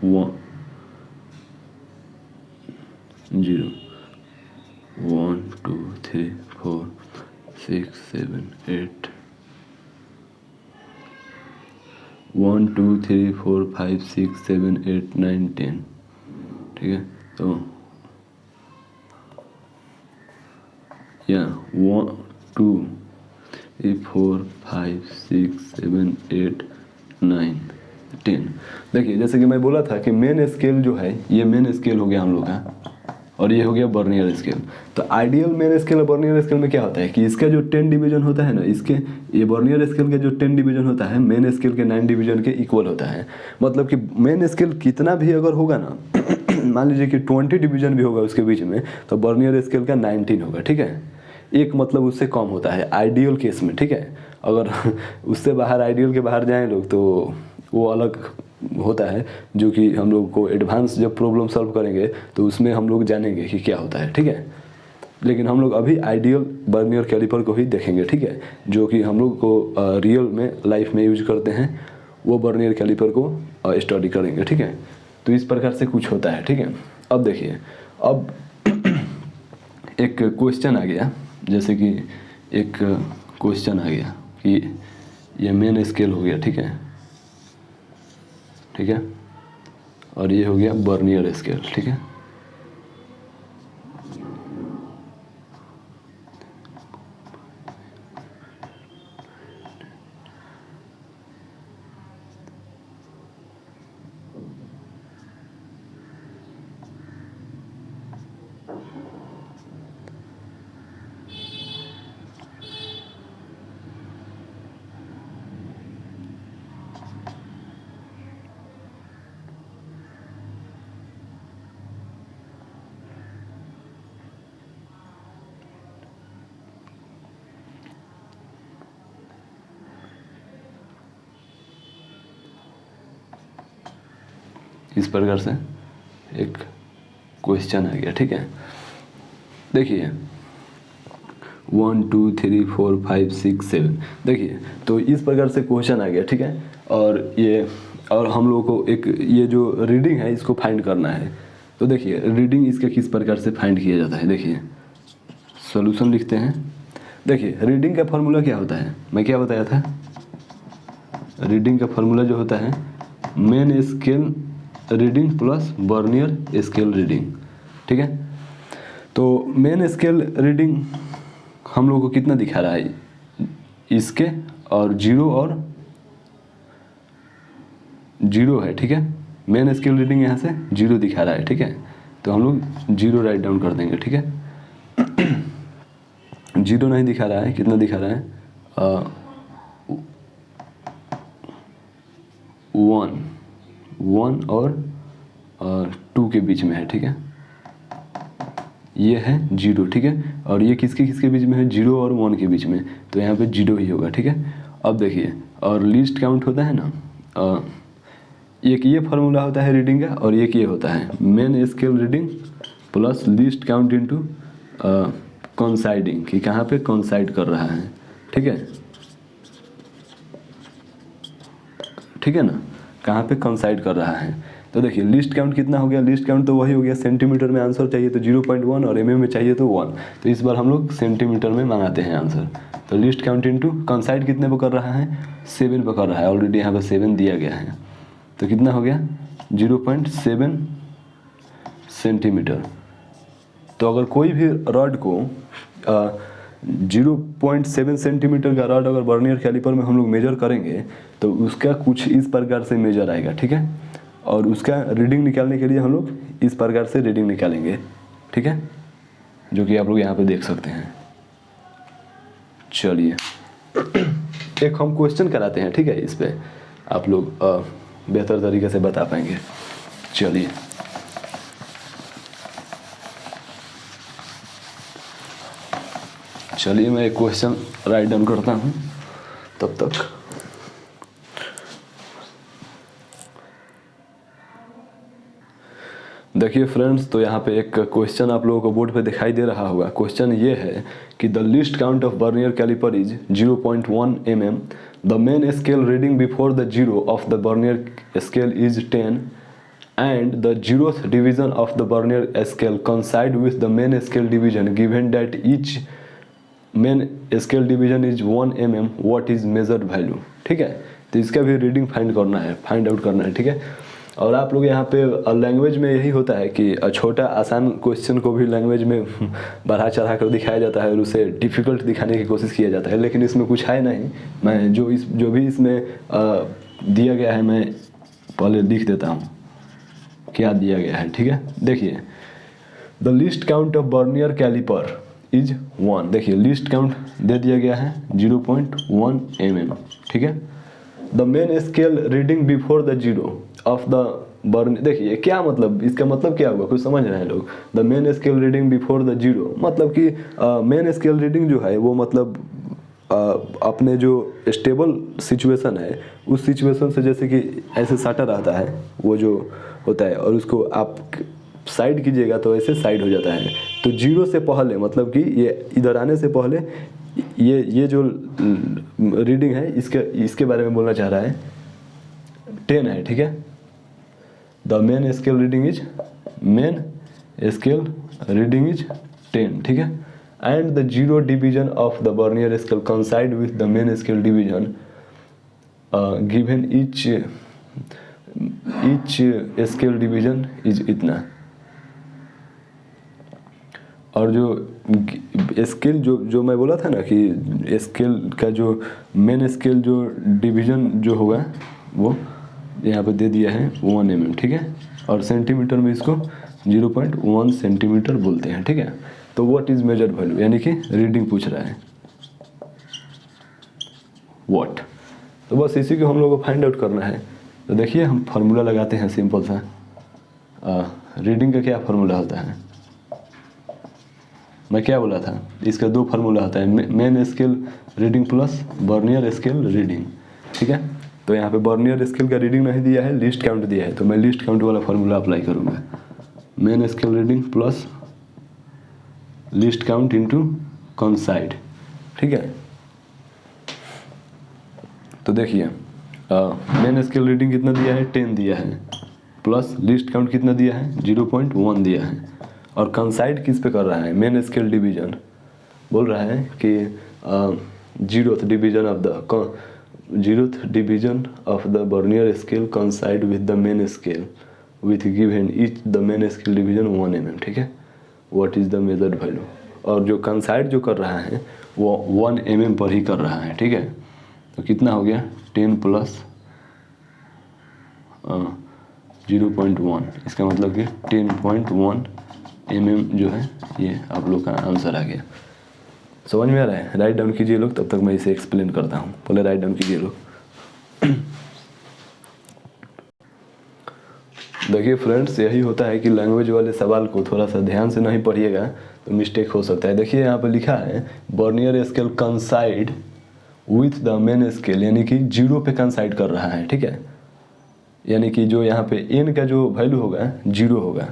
1 0 1 2 3 4 6 7 8 1 2 3 4 5 6 7 8 9 10, ठीक है। तो या 1 2 3 4 5 6 7 8 9 10। देखिए जैसे कि मैं बोला था कि मेन स्केल जो है ये मेन स्केल हो गया हम लोग का, और ये हो गया बर्नियर स्केल। तो आइडियल मेन स्केल और बर्नियर स्केल में क्या होता है कि इसका जो 10 डिवीजन होता है ना, इसके ये बर्नियर स्केल का जो 10 डिवीजन होता है मेन स्केल के 9 डिवीजन के इक्वल होता है। मतलब कि मेन स्केल कितना भी अगर होगा ना मान लीजिए कि 20 डिवीजन भी होगा उसके बीच में, तो बर्नियर स्केल का 19 होगा, ठीक है। एक मतलब उससे कम होता है आइडियल केस में, ठीक है। अगर उससे बाहर, आइडियल के बाहर जाएँ लोग तो वो अलग होता है, जो कि हम लोग को एडवांस जब प्रॉब्लम सॉल्व करेंगे तो उसमें हम लोग जानेंगे कि क्या होता है, ठीक है। लेकिन हम लोग अभी आइडियल बर्नियर कैलिपर को ही देखेंगे, ठीक है, जो कि हम लोग को रियल में लाइफ में यूज करते हैं, वो बर्नियर कैलिपर को स्टडी करेंगे, ठीक है। तो इस प्रकार से कुछ होता है, ठीक है। अब देखिए, अब एक क्वेश्चन आ गया, जैसे कि एक क्वेश्चन आ गया कि ये मेन स्केल हो गया, ठीक है, ठीक है, और ये हो गया बर्नियर स्केल, ठीक है। इस प्रकार से एक क्वेश्चन आ गया, ठीक है। देखिए 1 2 3 4 5 6 7, देखिए तो इस प्रकार से क्वेश्चन आ गया, ठीक है। और हम लोगों को एक ये जो रीडिंग है इसको फाइंड करना है। तो देखिए रीडिंग इसका किस प्रकार से फाइंड किया जाता है, देखिए सॉल्यूशन लिखते हैं। देखिए रीडिंग का फार्मूला क्या होता है, मैं क्या बताया था, रीडिंग का फार्मूला जो होता है main scale reading plus vernier scale reading, ठीक है। तो मेन स्केल रीडिंग हम लोग को कितना दिखा रहा है, इसके और जीरो है, ठीक है। मेन स्केल रीडिंग यहाँ से 0 दिखा रहा है, ठीक है। तो हम लोग 0 राइट डाउन कर देंगे, ठीक है। 0 नहीं दिखा रहा है, कितना दिखा रहा है 1 और 2 के बीच में है, ठीक है। ये है 0, ठीक है। और ये किसके किसके बीच में है, 0 और 1 के बीच में, तो यहाँ पे 0 ही होगा, ठीक है। अब देखिए और लीस्ट काउंट होता है ना, एक ये फार्मूला होता है रीडिंग का और एक ये होता है main scale reading plus least count into coinciding, कि कहाँ पे कॉन्साइड कर रहा है, ठीक है, ठीक है ना, कहाँ पे कॉन्साइड कर रहा है। तो देखिए लिस्ट काउंट कितना हो गया, लिस्ट काउंट तो वही हो गया, सेंटीमीटर में आंसर चाहिए तो 0.1 और mm में चाहिए तो 1, तो इस बार हम लोग सेंटीमीटर में मंगाते हैं आंसर। तो लिस्ट काउंट इनटू कॉन्साइड कितने पर कर रहा है, 7 पर कर रहा है, ऑलरेडी यहाँ पर 7 दिया गया है, तो कितना हो गया 0.7 सेंटीमीटर। तो अगर कोई भी रॉड को 0.7 सेंटीमीटर का रॉड अगर वर्नियर कैलिपर में हम लोग मेजर करेंगे तो उसका कुछ इस प्रकार से मेजर आएगा, ठीक है। और उसका रीडिंग निकालने के लिए हम लोग इस प्रकार से रीडिंग निकालेंगे, ठीक है, जो कि आप लोग यहाँ पे देख सकते हैं। चलिए एक हम क्वेश्चन कराते हैं, ठीक है, इस पे आप लोग बेहतर तरीके से बता पाएंगे। चलिए मैं एक क्वेश्चन राइट डाउन करता हूँ तब तक। देखिए फ्रेंड्स, तो यहाँ पे एक क्वेश्चन आप लोगों को बोर्ड पे दिखाई दे रहा होगा। क्वेश्चन ये है कि the least count of vernier caliper is 0.1 mm, the main scale reading before the 0 of the vernier scale is 10 and the 0th division of the vernier scale coincide with the main scale division given that each main scale division is 1 mm, what is measured value, ठीक है। तो इसका भी रीडिंग फाइंड आउट करना है, ठीक है। और आप लोग यहाँ पे लैंग्वेज में यही होता है कि छोटा आसान क्वेश्चन को भी लैंग्वेज में बढ़ा चढ़ा कर दिखाया जाता है और उसे डिफ़िकल्ट दिखाने की कोशिश किया जाता है, लेकिन इसमें कुछ है नहीं। मैं जो भी इसमें दिया गया है मैं पहले लिख देता हूँ क्या दिया गया है, ठीक है। देखिए the least count of vernier caliper is 1, देखिए लिस्ट काउंट दे दिया गया है 0.1 mm, ठीक है। The main scale reading before the 0 of the vernier, देखिए क्या मतलब, इसका मतलब क्या होगा, कुछ समझ रहे हैं लोग। The main scale reading before the 0 मतलब कि मेन स्केल रीडिंग जो है वो मतलब अपने जो स्टेबल सिचुएशन है उस सिचुएशन से, जैसे कि ऐसे साटा रहता है वो जो होता है, और उसको आप साइड कीजिएगा तो ऐसे साइड हो जाता है। तो 0 से पहले मतलब कि ये इधर आने से पहले ये जो रीडिंग है इसके बारे में बोलना चाह रहा है 10 है, ठीक है। The main scale reading is 10, ठीक है। And the 0 division of the vernier scale coincide with the main scale division given each scale division is इतना। और जो स्केल जो मैं बोला था ना कि स्केल का जो मेन स्केल जो डिवीजन जो होगा वो यहाँ पे दे दिया है 1 mm, ठीक है। और सेंटीमीटर में इसको 0.1 सेंटीमीटर बोलते हैं, ठीक है। तो व्हाट इज मेजर्ड वैल्यू, यानी कि रीडिंग पूछ रहा है व्हाट, तो बस इसी को हम लोग को फाइंड आउट करना है। तो देखिए हम फार्मूला लगाते हैं सिंपल सा। रीडिंग का क्या फार्मूला होता है, मैं क्या बोला था, इसका 2 फार्मूला होता है, main scale reading plus vernier scale reading, ठीक है। तो यहाँ पे बर्नियर स्केल का रीडिंग नहीं दिया है, लीस्ट काउंट दिया है, तो मैं लीस्ट काउंट वाला फार्मूला अप्लाई करूँगा। Main scale reading plus least count into कंसाइड, ठीक है। तो देखिए मेन स्केल रीडिंग कितना दिया है, 10 दिया है, प्लस लीस्ट काउंट कितना दिया है, 0.1 दिया है, और कंसाइड किस पे कर रहा है, मेन स्केल डिवीजन बोल रहा है कि zeroth division of the vernier scale coincide with the main scale with given each the main scale division 1 mm, ठीक है। What is the measured value, और जो कंसाइड जो कर रहा है वो 1 mm पर ही कर रहा है, ठीक है। तो कितना हो गया, 10 प्लस 0.1, इसका मतलब कि 10.1 mm जो है ये आप लोग का आंसर आ गया। समझ में आ रहा है, राइट डाउन कीजिए लोग, तब तक मैं इसे एक्सप्लेन करता हूँ। पहले राइट डाउन कीजिए लोग। देखिए फ्रेंड्स, यही होता है कि लैंग्वेज वाले सवाल को थोड़ा सा ध्यान से नहीं पढ़िएगा तो मिस्टेक हो सकता है। देखिए यहाँ पर लिखा है vernier scale coincide with the main scale, यानी कि 0 पे कंसाइड कर रहा है, ठीक है। यानी कि जो यहाँ पे n का जो वैल्यू होगा 0 होगा,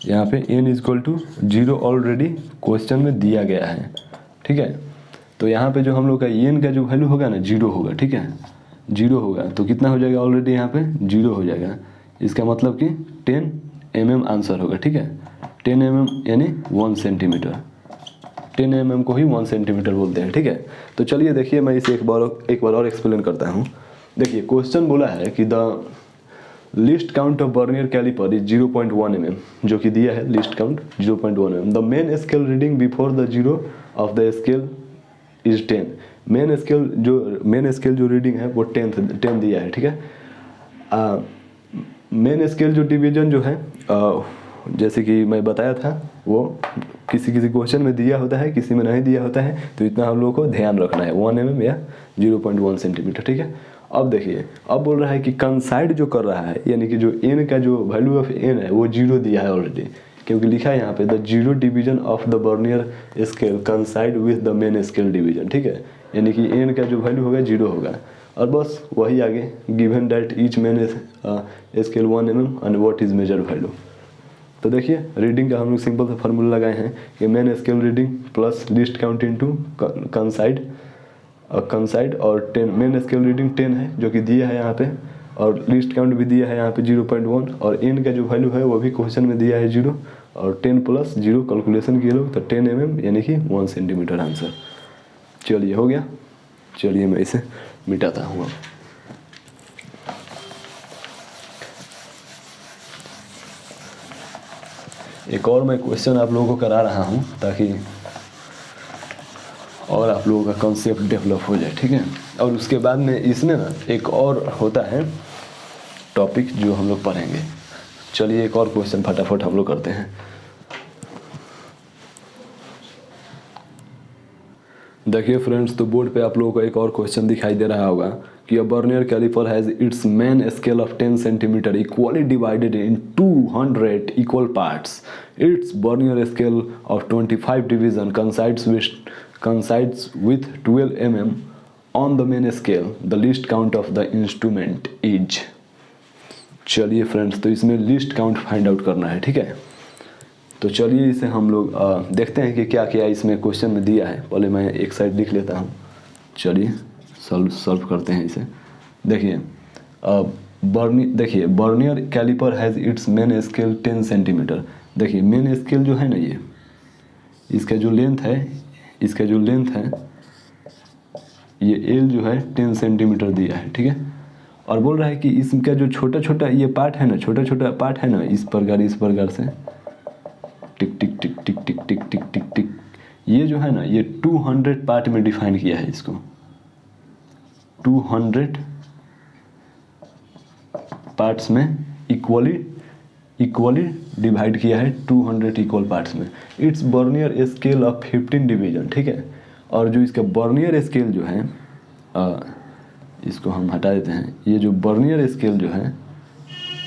यहाँ पे n equal to 0 already question में दिया गया है, ठीक है। तो यहाँ पे जो हम लोग का n का जो वैल्यू होगा ना 0 होगा, ठीक है, 0 होगा, तो कितना हो जाएगा, ऑलरेडी यहाँ पे 0 हो जाएगा। इसका मतलब कि 10 mm आंसर होगा, ठीक है। 10 mm यानी 1 सेंटीमीटर, 10 mm को ही 1 सेंटीमीटर बोलते हैं, ठीक है। तो चलिए देखिए, मैं इसे एक बार और एक्सप्लेन करता हूँ। देखिए क्वेश्चन बोला है कि the least count of vernier caliper is 0.1 mm, जो कि दिया है least count 0.1 mm। The main scale reading before the 0 of the scale is 10। Main scale जो रीडिंग है वो 10 दिया है, ठीक है। मेन स्केल जो डिवीजन जो है जैसे कि मैं बताया था वो किसी क्वेश्चन में दिया होता है, किसी में नहीं दिया होता है, तो इतना हम लोगों को ध्यान रखना है, 1 mm या 0.1 सेंटीमीटर, ठीक है। अब देखिए, अब बोल रहा है कि कंसाइड जो कर रहा है, यानी कि जो n का जो वैल्यू ऑफ n है वो 0 दिया है ऑलरेडी, क्योंकि लिखा है यहाँ पे the 0 division of the vernier scale coincide with the main scale division, ठीक है। यानी कि n का जो वैल्यू होगा 0 होगा, और बस वही आगे given that each main scale 1 mm and what is measure value. तो देखिए रीडिंग का हम लोग सिंपल सा फार्मूला लगाए हैं कि main scale reading plus least count into कंसाइड, और 10 मेन स्केल रीडिंग 10 है जो कि दिया है यहाँ पे, और लिस्ट काउंट भी दिया है यहाँ पे 0.1, और n का जो वैल्यू है वो भी क्वेश्चन में दिया है 0, और 10 प्लस 0 कैलकुलेशन किए लोग तो 10 mm यानी कि 1 सेंटीमीटर आंसर। चलिए हो गया, चलिए मैं इसे मिटाता हूँ। अब एक और मैं क्वेश्चन आप लोगों को करा रहा हूँ ताकि और आप लोगों का कॉन्सेप्ट डेवलप हो जाए, ठीक है। और उसके बाद में इसमें ना एक और होता है टॉपिक जो हम लोग पढ़ेंगे। चलिए एक और क्वेश्चन फटाफट हम लोग करते हैं। देखिए फ्रेंड्स, तो बोर्ड पे आप लोगों को एक और क्वेश्चन दिखाई दे रहा होगा कि a vernier caliper has its main scale of 10 centimetre equally divided in 200 equal parts. Its vernier scale of 25 division coincides with 12 mm on the main scale. The least count of the instrument is। चलिए फ्रेंड्स, तो इसमें लिस्ट काउंट फाइंड आउट करना है, ठीक है। तो चलिए इसे हम लोग देखते हैं कि क्या क्या इसमें क्वेश्चन में दिया है। पहले मैं एक साइड लिख लेता हूँ, चलिए सॉल्व करते हैं इसे। देखिए vernier caliper has its main scale 10 centimetre. देखिए मेन स्केल जो है ना, ये इसका जो लेंथ है ये एल जो है 10 सेंटीमीटर दिया है, ठीक है। और बोल रहा है कि इसका जो छोटा छोटा ये पार्ट है ना, छोटा पार्ट है ना, इस प्रकार से टिक टिक टिक टिक टिक टिक टिक टिक टिक, ये जो है ना ये 200 पार्ट में डिफाइन किया है इसको, 200 पार्ट्स में इक्वली डिवाइड किया है 200 इक्वल पार्ट्स में। Its vernier scale of 15 division, ठीक है। और जो इसका बर्नियर स्केल जो है इसको हम हटा देते हैं। ये जो बर्नियर स्केल जो है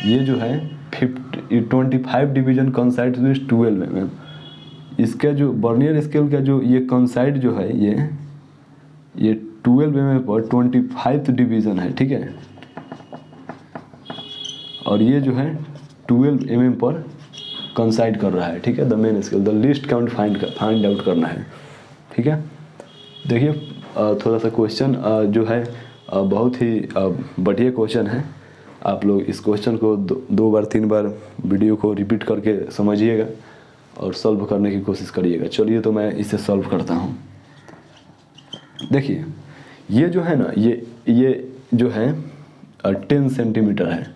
ये जो है 25 डिवीजन कंसाइड विथ 12 mm। इसका जो बर्नियर स्केल का जो ये कंसाइड जो है ये 12 mm पर 25 डिवीज़न है, ठीक है। और ये जो है 12 mm पर कंसाइड कर रहा है, ठीक है। The main scale, the least count find out करना है, ठीक है। देखिए थोड़ा सा क्वेश्चन जो है बहुत ही बढ़िया क्वेश्चन है। आप लोग इस क्वेश्चन को दो बार 3 बार वीडियो को रिपीट करके समझिएगा और सॉल्व करने की कोशिश करिएगा। चलिए तो मैं इसे सॉल्व करता हूँ। देखिए ये जो है ना, ये जो है 10 सेंटीमीटर है,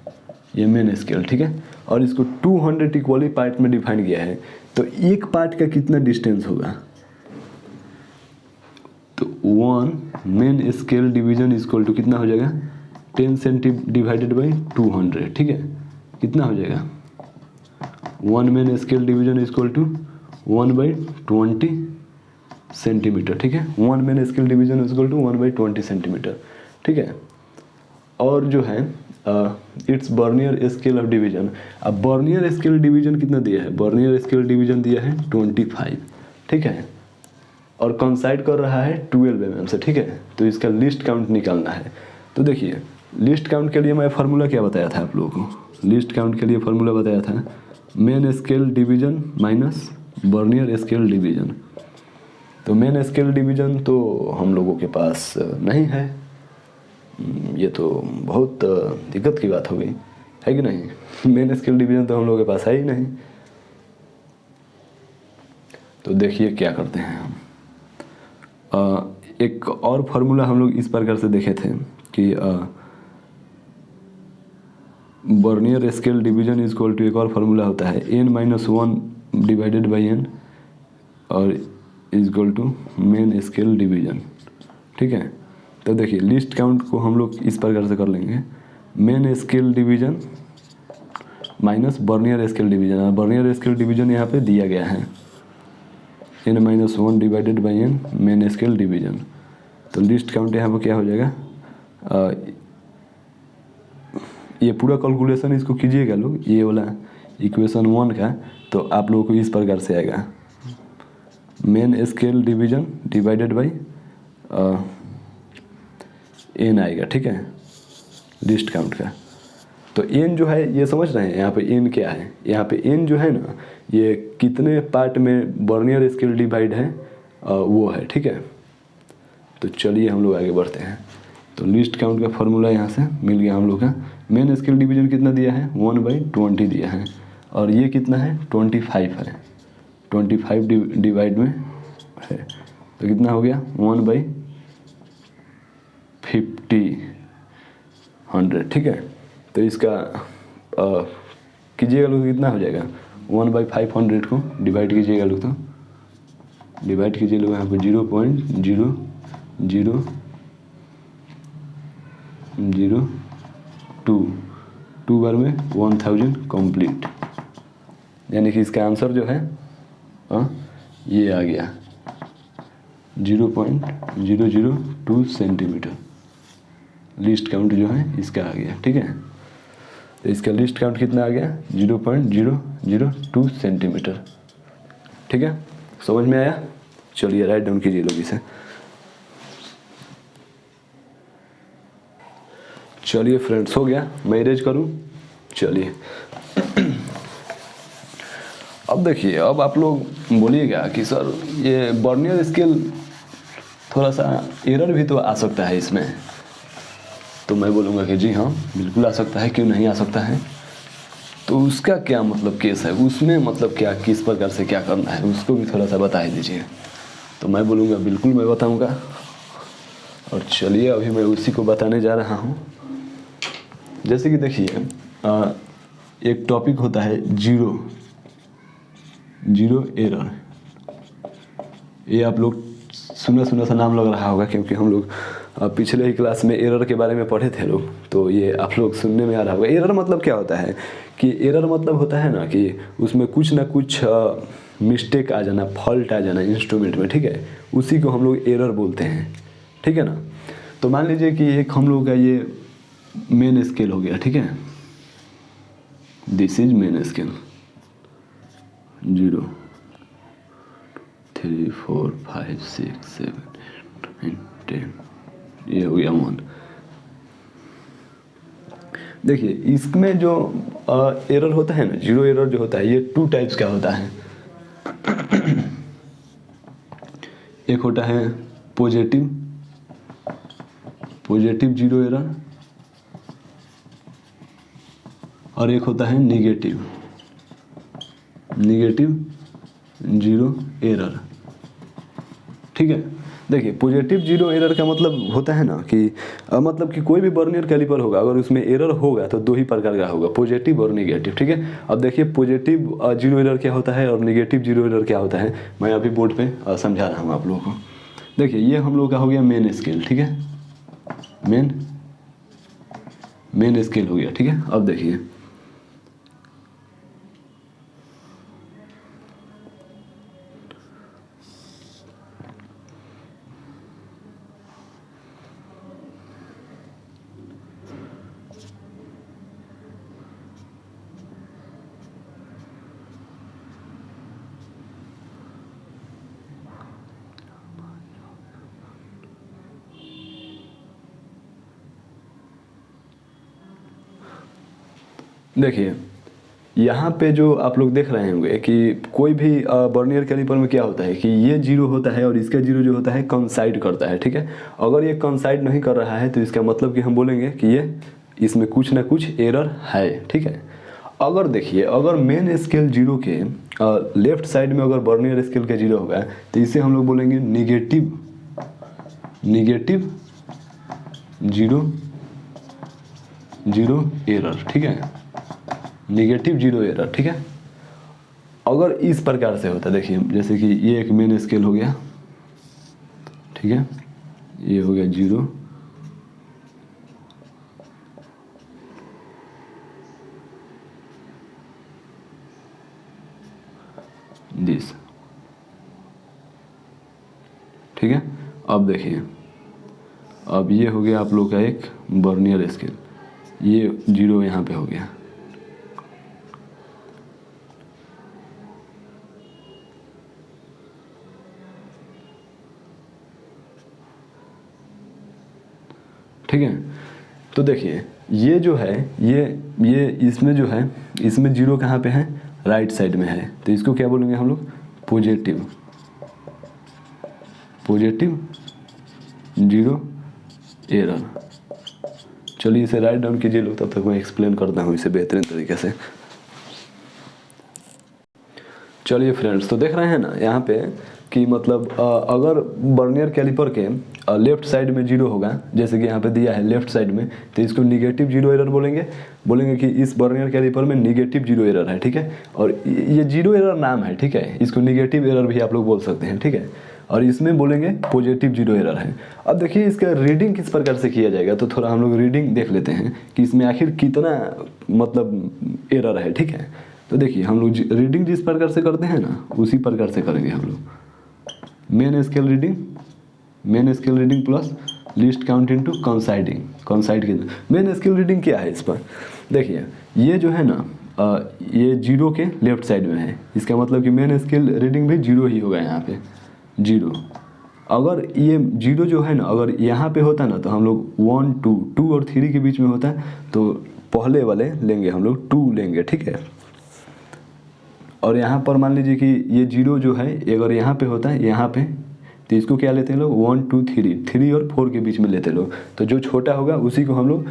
ये मेन स्केल, ठीक है। और इसको 200 इक्वली पार्ट में डिफाइन किया है। तो एक पार्ट का कितना डिस्टेंस होगा? तो 1 main scale division equal to कितना हो जाएगा? 10 सेंटी डिवाइडेड बाई 200, ठीक है। कितना हो जाएगा? 1 main scale division equal to 1/20 centimetre, ठीक है। 1 main scale division equal to 1/20 centimetre, ठीक है। और जो है its vernier scale of division. अब बर्नियर स्केल डिवीजन कितना दिया है? बर्नियर स्केल डिवीजन दिया है 25, ठीक है। और कंसाइड कर रहा है 12 mm से, ठीक है। तो इसका लिस्ट काउंट निकालना है। तो देखिए लिस्ट काउंट के लिए मैं फार्मूला क्या बताया था आप लोगों को? लिस्ट काउंट के लिए फार्मूला बताया था main scale division minus vernier scale division. तो मेन स्केल डिवीजन तो हम लोगों के पास नहीं है, ये तो बहुत दिक्कत की बात हो गई, है कि नहीं? मेन स्केल डिवीजन तो हम लोगों के पास है ही नहीं। तो देखिए क्या करते हैं हम। एक और फार्मूला हम लोग इस प्रकार से देखे थे कि vernier scale division is equal to, एक और फार्मूला होता है n-1 डिवाइडेड बाई n और is equal to main scale division, ठीक है। तो देखिए लिस्ट काउंट को हम लोग इस प्रकार से कर लेंगे, main scale division minus vernier scale division. और बर्नियर स्केल डिवीजन यहाँ पे दिया गया है n-1 divided by n main scale division. तो लिस्ट काउंट यहाँ पर क्या हो जाएगा? ये पूरा कैलकुलेशन इसको कीजिएगा लोग, ये वाला इक्वेशन 1 का। तो आप लोगों को इस प्रकार से आएगा, main scale division divided by n आएगा, ठीक है, लिस्ट काउंट का। तो n जो है ये समझ रहे हैं, यहाँ पे n क्या है? यहाँ पे n जो है ना, ये कितने पार्ट में बर्नियर स्केल डिवाइड है वो है, ठीक है। तो चलिए हम लोग आगे बढ़ते हैं। तो लिस्ट काउंट का फार्मूला यहाँ से मिल गया हम लोग का। मेन स्केल डिवीजन कितना दिया है? 1/20 दिया है। और ये कितना है? 25 है। 25 डिवाइड में है तो कितना हो गया? 1/50, ठीक है। तो इसका कीजिएगा लोग, कितना हो जाएगा? 1/500 को डिवाइड कीजिएगा लोग, तो डिवाइड कीजिए लोग यहाँ पे 0.0002 2 बार में 1000 कंप्लीट। यानी कि इसका आंसर जो है ये आ गया 0.002 सेंटीमीटर। लिस्ट काउंट जो है इसका आ गया, ठीक है। तो इसका लिस्ट काउंट कितना आ गया? 0.002 सेंटीमीटर, ठीक है। समझ में आया? चलिए राइट डाउन कीजिए लोग इसे। चलिए फ्रेंड्स, हो गया। मैं इरेज करूं? चलिए अब देखिए, अब आप लोग बोलिएगा कि सर ये बर्नियर स्केल थोड़ा सा एरर भी तो आ सकता है इसमें। तो मैं बोलूँगा कि जी हाँ, बिल्कुल आ सकता है, क्यों नहीं आ सकता है। तो उसका क्या मतलब केस है, उसमें मतलब क्या, किस प्रकार से क्या करना है, उसको भी थोड़ा सा बता दीजिए। तो मैं बोलूँगा बिल्कुल मैं बताऊँगा। और चलिए अभी मैं उसी को बताने जा रहा हूँ। जैसे कि देखिए एक टॉपिक होता है जीरो एरर। ये आप लोग सुना सा नाम लग रहा होगा, क्योंकि हम लोग पिछले ही क्लास में एरर के बारे में पढ़े थे लोग। तो ये आप लोग सुनने में आ रहा होगा। एरर मतलब क्या होता है कि एरर मतलब होता है ना कि उसमें कुछ ना कुछ मिस्टेक आ जाना, फॉल्ट आ जाना इंस्ट्रूमेंट में, ठीक है। उसी को हम लोग एरर बोलते हैं, ठीक है ना। तो मान लीजिए कि एक हम लोग का ये मेन स्केल हो गया, ठीक है। दिस इज मेन स्केल 0 3 4 5 6 7 8 9 10 ये हो गया 1। देखिए इसमें जो एरर होता है ना, जीरो एरर जो होता है, ये 2 टाइप्स का होता है। एक होता है पॉजिटिव जीरो एरर, और एक होता है निगेटिव जीरो एरर। ठीक है, देखिए पॉजिटिव जीरो एरर का मतलब होता है ना कि मतलब कि कोई भी वर्नियर कैलिपर होगा, अगर उसमें एरर होगा तो 2 ही प्रकार का होगा, पॉजिटिव और निगेटिव। ठीक है, अब देखिए पॉजिटिव जीरो एरर क्या होता है और निगेटिव जीरो एरर क्या होता है, मैं अभी बोर्ड पे समझा रहा हूँ आप लोगों को। देखिए ये हम लोग का हो गया मेन स्केल। ठीक है, मेन स्केल हो गया। ठीक है, अब देखिए देखिए यहाँ पे जो आप लोग देख रहे होंगे कि कोई भी वर्नियर कैलिपर में क्या होता है कि ये जीरो होता है और इसका जीरो जो होता है कंसाइड करता है। ठीक है, अगर ये कंसाइड नहीं कर रहा है तो इसका मतलब कि हम बोलेंगे कि ये इसमें कुछ ना कुछ एरर है। ठीक है, अगर देखिए अगर मेन स्केल जीरो के लेफ्ट साइड में अगर वर्नियर स्केल का जीरो होगा तो इसे हम लोग बोलेंगे निगेटिव जीरो एरर। ठीक है, निगेटिव जीरो एरर। ठीक है, अगर इस प्रकार से होता, देखिए जैसे कि ये एक मेन स्केल हो गया। ठीक है, ये हो गया जीरो, दिस। ठीक है, अब देखिए अब ये हो गया आप लोग का एक वर्नियर स्केल, ये जीरो यहाँ पे हो गया। ठीक है, तो देखिए ये जो है ये इसमें जो है, इसमें जीरो कहाँ पे है, राइट साइड में है, तो इसको क्या बोलेंगे हम लोग, पॉजिटिव जीरो एरर। चलिए इसे राइट डाउन कीजिए लोग, तब तक मैं एक्सप्लेन करता हूँ इसे बेहतरीन तरीके से। चलिए फ्रेंड्स, तो देख रहे हैं ना यहाँ पे कि मतलब अगर वर्नियर कैलिपर के लेफ्ट साइड में जीरो होगा, जैसे कि यहाँ पे दिया है लेफ्ट साइड में, तो इसको निगेटिव जीरो एरर बोलेंगे कि इस वर्नियर कैलिपर में निगेटिव जीरो एरर है। ठीक है, और ये जीरो एरर नाम है। ठीक है, इसको निगेटिव एरर भी आप लोग बोल सकते हैं। ठीक है, और इसमें बोलेंगे पॉजिटिव जीरो एरर है। अब देखिए इसका रीडिंग किस प्रकार से किया जाएगा, तो थोड़ा हम लोग रीडिंग देख लेते हैं कि इसमें आखिर कितना मतलब एरर है। ठीक है, तो देखिए हम लोग रीडिंग जिस प्रकार से करते हैं ना, उसी प्रकार से करेंगे हम लोग। Main scale reading plus least count into coincide के। मेन स्केल रीडिंग क्या है इस पर, देखिए ये जो है ना ये जीरो के लेफ्ट साइड में है, इसका मतलब कि मेन स्केल रीडिंग भी जीरो ही होगा यहाँ पे, जीरो। अगर ये जीरो जो है ना अगर यहाँ पे होता ना तो हम लोग 1 2 और 3 के बीच में होता है, तो पहले वाले लेंगे हम लोग 2 लेंगे। ठीक है, और यहाँ पर मान लीजिए कि ये जीरो जो है अगर यहाँ पे होता है यहाँ पे, तो इसको क्या लेते हैं लोग 1 2 3 और 4 के बीच में लेते लोग, तो जो छोटा होगा उसी को हम लोग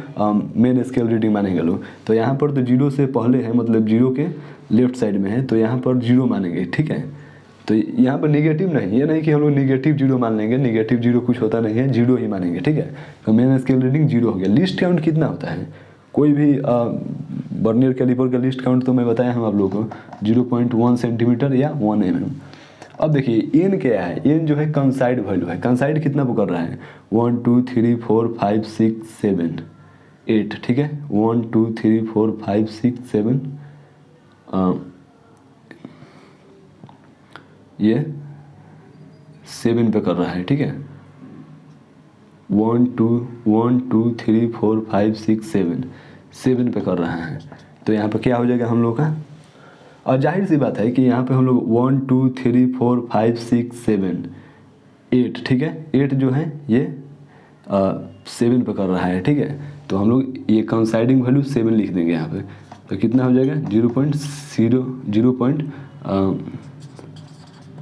मेन स्केल रीडिंग मानेंगे लोग। तो यहाँ पर तो जीरो से पहले है, मतलब जीरो के लेफ्ट साइड में है, तो यहाँ पर जीरो मानेंगे। ठीक है, तो यहाँ पर निगेटिव नहीं, ये नहीं कि हम लोग निगेटिव जीरो मान लेंगे, निगेटिव जीरो कुछ होता नहीं है, जीरो ही मानेंगे। ठीक है, तो मेन स्केल रीडिंग जीरो हो गया। लिस्ट काउंट कितना होता है, कोई भी वर्नियर कैलिपर का लिस्ट काउंट तो मैं बताया हूँ आप लोगों को 0.1 सेंटीमीटर या 1 mm। अब देखिए एन क्या है, एन जो है कंसाइड वैल्यू है, कंसाइड कितना पकड़ रहा है 1 2 3 4 5 6 7 8। ठीक है, 1 2 3 4 5 6 7 ये 7 पे कर रहा है। ठीक है, 1 2 3 4 5 6 7 पे कर रहा है, तो यहाँ पे क्या हो जाएगा हम लोग का, और जाहिर सी बात है कि यहाँ पे हम लोग 1 2 3 4 5 6 7 8। ठीक है, 8 जो है ये 7 पे कर रहा है, ठीक है। तो हम लोग ये कंसाइडिंग वैल्यू 7 लिख देंगे यहाँ पे। तो कितना हो जाएगा 0.0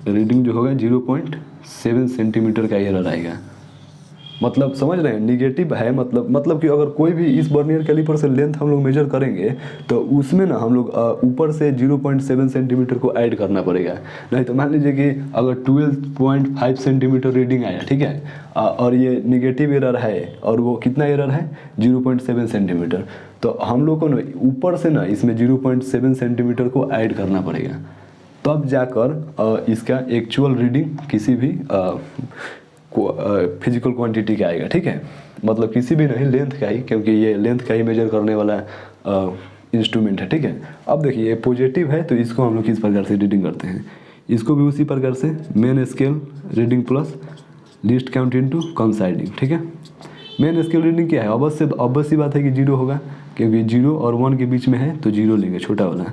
रीडिंग जो होगा 0.7 सेंटीमीटर का एरर आएगा। मतलब समझ रहे हैं, निगेटिव है, मतलब कि अगर कोई भी इस वर्नियर कैलिपर से लेंथ हम लोग मेजर करेंगे तो उसमें ना हम लोग ऊपर से 0.7 सेंटीमीटर को ऐड करना पड़ेगा। नहीं तो मान लीजिए कि अगर 12.5 सेंटीमीटर रीडिंग आया, ठीक है, और ये निगेटिव एरर है और वो कितना एरर है 0.7 सेंटीमीटर, तो हम लोग को ना ऊपर से ना इसमें 0.7 सेंटीमीटर को ऐड करना पड़ेगा, तब जाकर इसका एक्चुअल रीडिंग किसी भी फिजिकल क्वांटिटी का आएगा, ठीक है। मतलब किसी भी नहीं, लेंथ का ही, क्योंकि ये लेंथ का ही मेजर करने वाला इंस्ट्रूमेंट है, ठीक है। अब देखिए ये पॉजिटिव है तो इसको हम लोग किस प्रकार से रीडिंग करते हैं, इसको भी उसी प्रकार से main scale reading plus least count into coinciding, ठीक है। मेन स्केल रीडिंग क्या है, अवश्य बात है कि 0 होगा, क्योंकि 0 और 1 के बीच में है तो 0 लेंगे, छोटा वाला।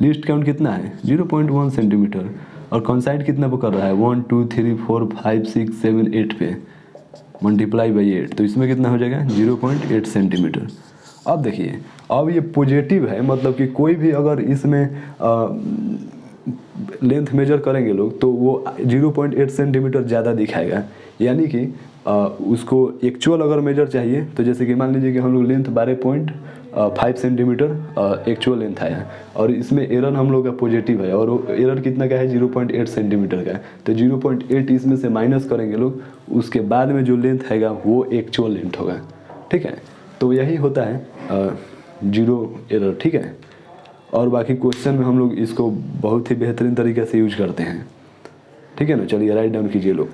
लीस्ट काउंट कितना है 0.1 सेंटीमीटर, और कंसाइड कितना पे कर रहा है 1 2 3 4 5 6 7 8 पे मल्टीप्लाई बाई 8, तो इसमें कितना हो जाएगा 0.8 सेंटीमीटर। अब देखिए, अब ये पॉजिटिव है, मतलब कि कोई भी अगर इसमें लेंथ मेजर करेंगे लोग तो वो 0.8 सेंटीमीटर ज़्यादा दिखाएगा, यानी कि उसको एक्चुअल अगर मेजर चाहिए तो जैसे कि मान लीजिए कि हम लोग लेंथ 12.5 सेंटीमीटर एक्चुअल लेंथ आया और इसमें एरर हम लोग का पॉजिटिव है और एरर कितना का है 0.8 सेंटीमीटर का है, तो 0.8 इसमें से माइनस करेंगे लोग, उसके बाद में जो लेंथ आएगा वो एक्चुअल लेंथ होगा, ठीक है। तो यही होता है जीरो एरर, ठीक है। और बाकी क्वेश्चन में हम लोग इसको बहुत ही बेहतरीन तरीके से यूज करते हैं, ठीक है ना। चलिए राइट डाउन कीजिए लोग।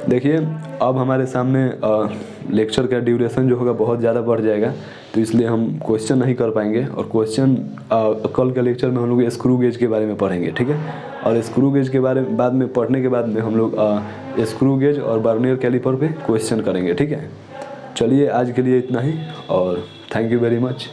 देखिए अब हमारे सामने लेक्चर का ड्यूरेशन जो होगा बहुत ज़्यादा बढ़ जाएगा, तो इसलिए हम क्वेश्चन नहीं कर पाएंगे, और क्वेश्चन कल के लेक्चर में हम लोग स्क्रू गेज के बारे में पढ़ेंगे, ठीक है। और स्क्रू गेज के बारे में बाद में पढ़ने के बाद में हम लोग स्क्रू गेज और वर्नियर कैलिपर पे क्वेश्चन करेंगे, ठीक है। चलिए आज के लिए इतना ही, और थैंक यू वेरी मच।